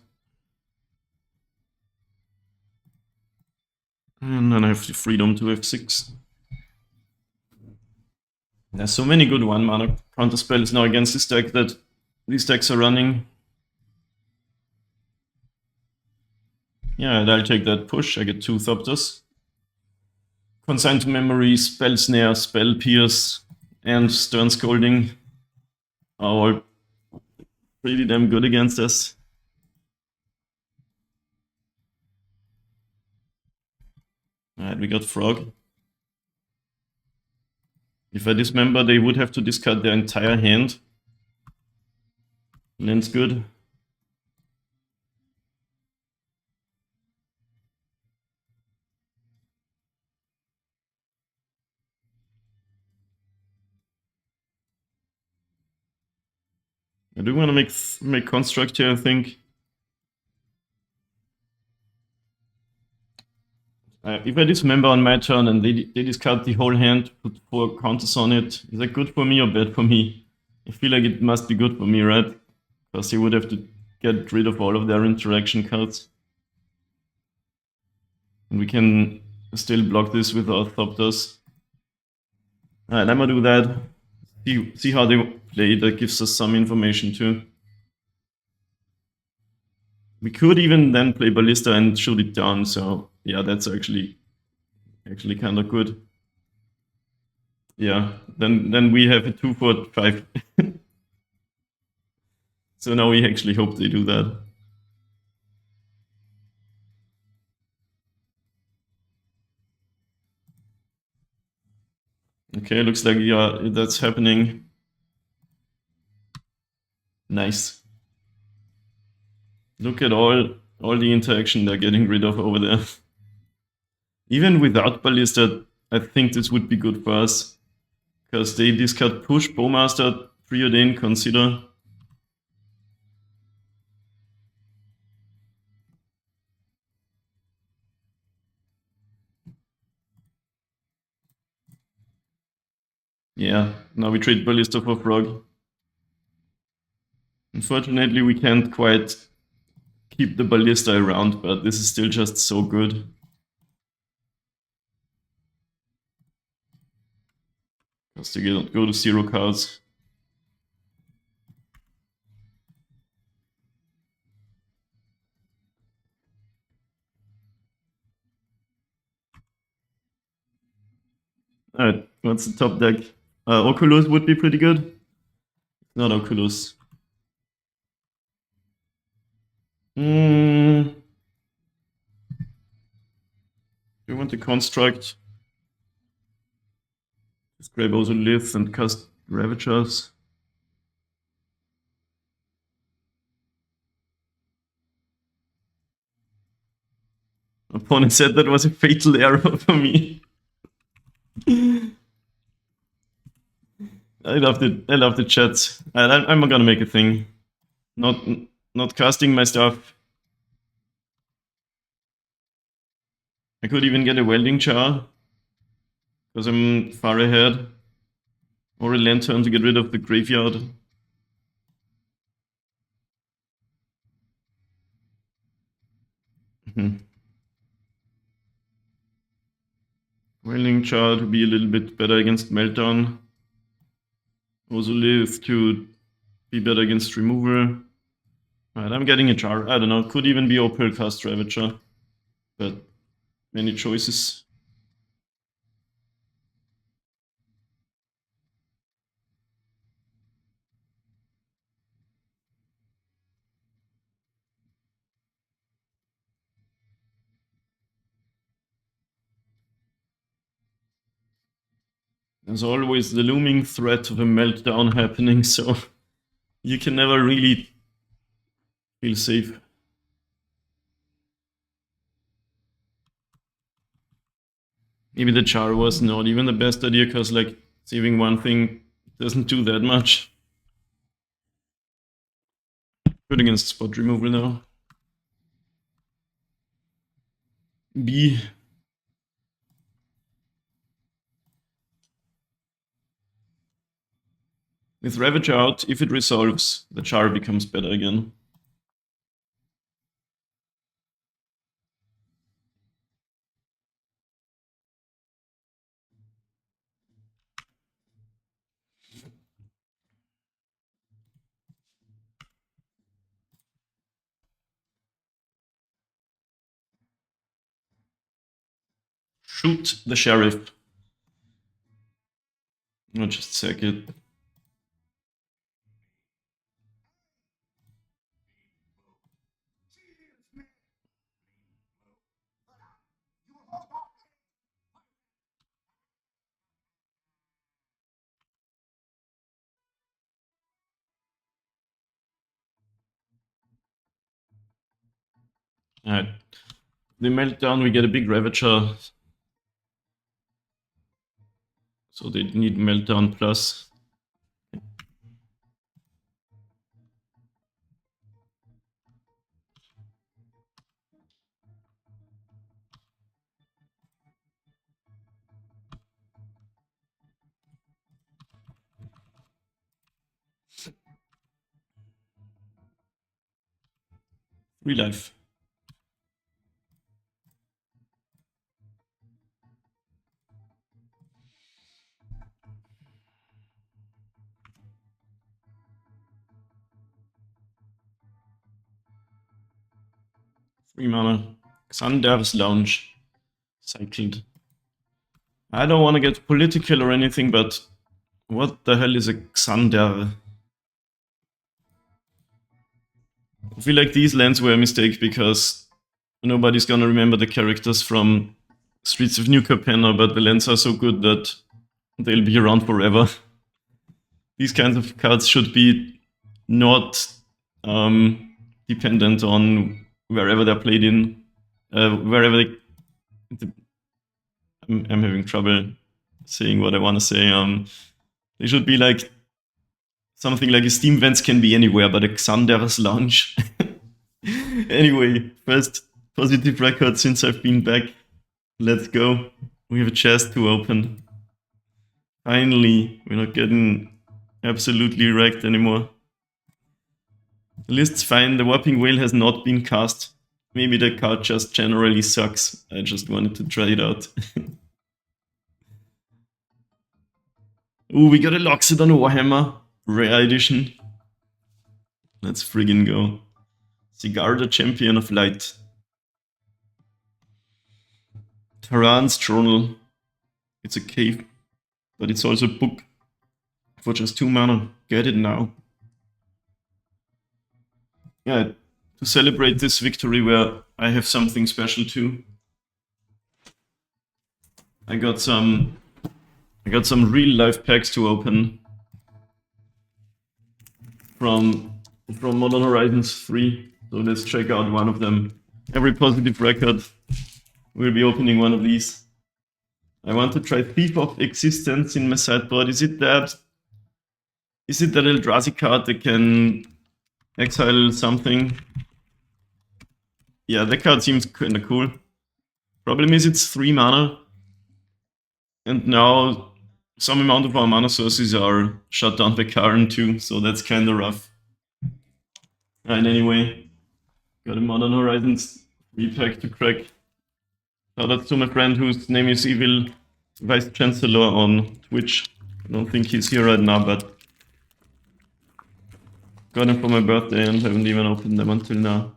And then I have the freedom to F6. There's so many good 1-mana counter spells now against this deck that these decks are running. Yeah, and I'll take that push. I get 2 Thopters. Consign to Memory, Spell Snare, Spell Pierce, and Stern Scolding are all pretty damn good against us. Alright, we got Frog. If I dismember, they would have to discard their entire hand. Land's good. I do want to make construct here, I think. If I dismember on my turn and they discard the whole hand, put 4 counters on it, is that good for me or bad for me? I feel like it must be good for me, right? Because they would have to get rid of all of their interaction cards. And we can still block this with our Thopters. Alright, I'm gonna do that. See how they play, that gives us some information too. We could even then play Ballista and shoot it down, so yeah, that's actually kind of good. Yeah, then we have a 2 for 5. So now we actually hope they do that. Okay, looks like yeah, that's happening. Nice. Look at all the interaction they're getting rid of over there. Even without Ballista, I think this would be good for us. Because they discard push, Bowmaster, Preordain, Consider. Yeah, now we trade Ballista for Frog. Unfortunately, we can't quite keep the Ballista around, but this is still just so good. Because they go to 0 cards. Alright, what's the top deck? Oculus would be pretty good. Not Oculus. We want to construct. Just grab also Lith and cast Ravagers. Opponent said that was a fatal error for me. I love the chat. I'm gonna make a thing. Not casting my stuff. I could even get a welding jar. Because I'm far ahead. Or a lantern to get rid of the graveyard. Welding jar to be a little bit better against Meltdown. Also live to be better against removal. Alright, I'm getting a jar. I don't know. Could even be Opal cast Ravager. But many choices. There's always the looming threat of a meltdown happening, so you can never really feel safe. Maybe the jar was not even the best idea, because like saving one thing doesn't do that much. Good against spot removal now. B. With Ravager out, if it resolves, the jar becomes better again. Shoot the sheriff. I'll just sack it. Alright. They melt down, we get a big Ravager. So they need meltdown plus. Real life. Free mana. Xander's Lounge. Cycled. I don't want to get political or anything, but what the hell is a Xander? I feel like these lands were a mistake because nobody's gonna remember the characters from Streets of New Capenna, but the lands are so good that they'll be around forever. These kinds of cards should be not dependent on wherever they're played in, wherever I'm having trouble saying what I want to say. They should be like something like a Steam Vents can be anywhere, but a Xander's Lounge. Anyway, first positive record since I've been back. Let's go. We have a chest to open. Finally, we're not getting absolutely wrecked anymore. The list's fine. The Warping Whale has not been cast. Maybe the card just generally sucks. I just wanted to try it out. Ooh, we got a Loxodon Warhammer. Rare edition. Let's friggin' go. Cigar, the Champion of Light. Taran's Journal. It's a cave, but it's also a book for just 2 mana. Get it now. Yeah, to celebrate this victory where I have something special too. I got some real life packs to open from Modern Horizons 3. So let's check out one of them. Every positive record, we'll be opening one of these. I want to try Thief of Existence in my sideboard. Is it that Yggdrasil card that can exile something? Yeah, that card seems kinda cool. Problem is it's 3 mana. And now some amount of our mana sources are shut down by Karn too, so that's kinda rough. And anyway, got a Modern Horizons 3 pack to crack. Shout out to my friend whose name is Evil Vice Chancellor on Twitch. I don't think he's here right now, but got him for my birthday and haven't even opened them until now.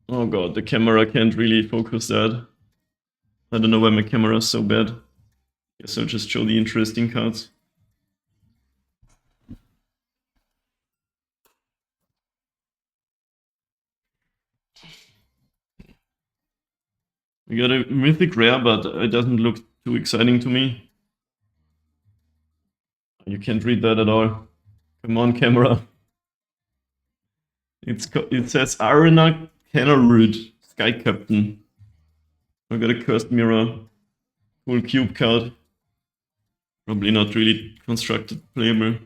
Oh god, the camera can't really focus that. I don't know why my camera is so bad. Guess I'll just show the interesting cards. We got a mythic rare, but it doesn't look too exciting to me. You can't read that at all. Come on, camera. It says Arena Canarud, Sky Captain. I got a Cursed Mirror. Cool cube card. Probably not really constructed playable.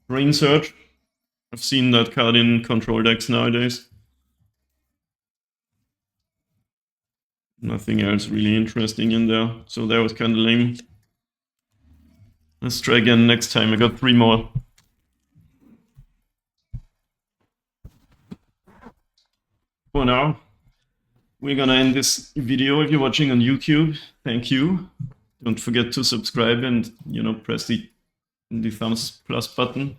Rain Surge. I've seen that card in control decks nowadays. Nothing else really interesting in there, so that was kind of lame. Let's try again next time. I got 3 more. For now, we're gonna end this video. If you're watching on YouTube, thank you. Don't forget to subscribe and, press the thumbs plus button.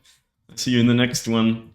See you in the next one.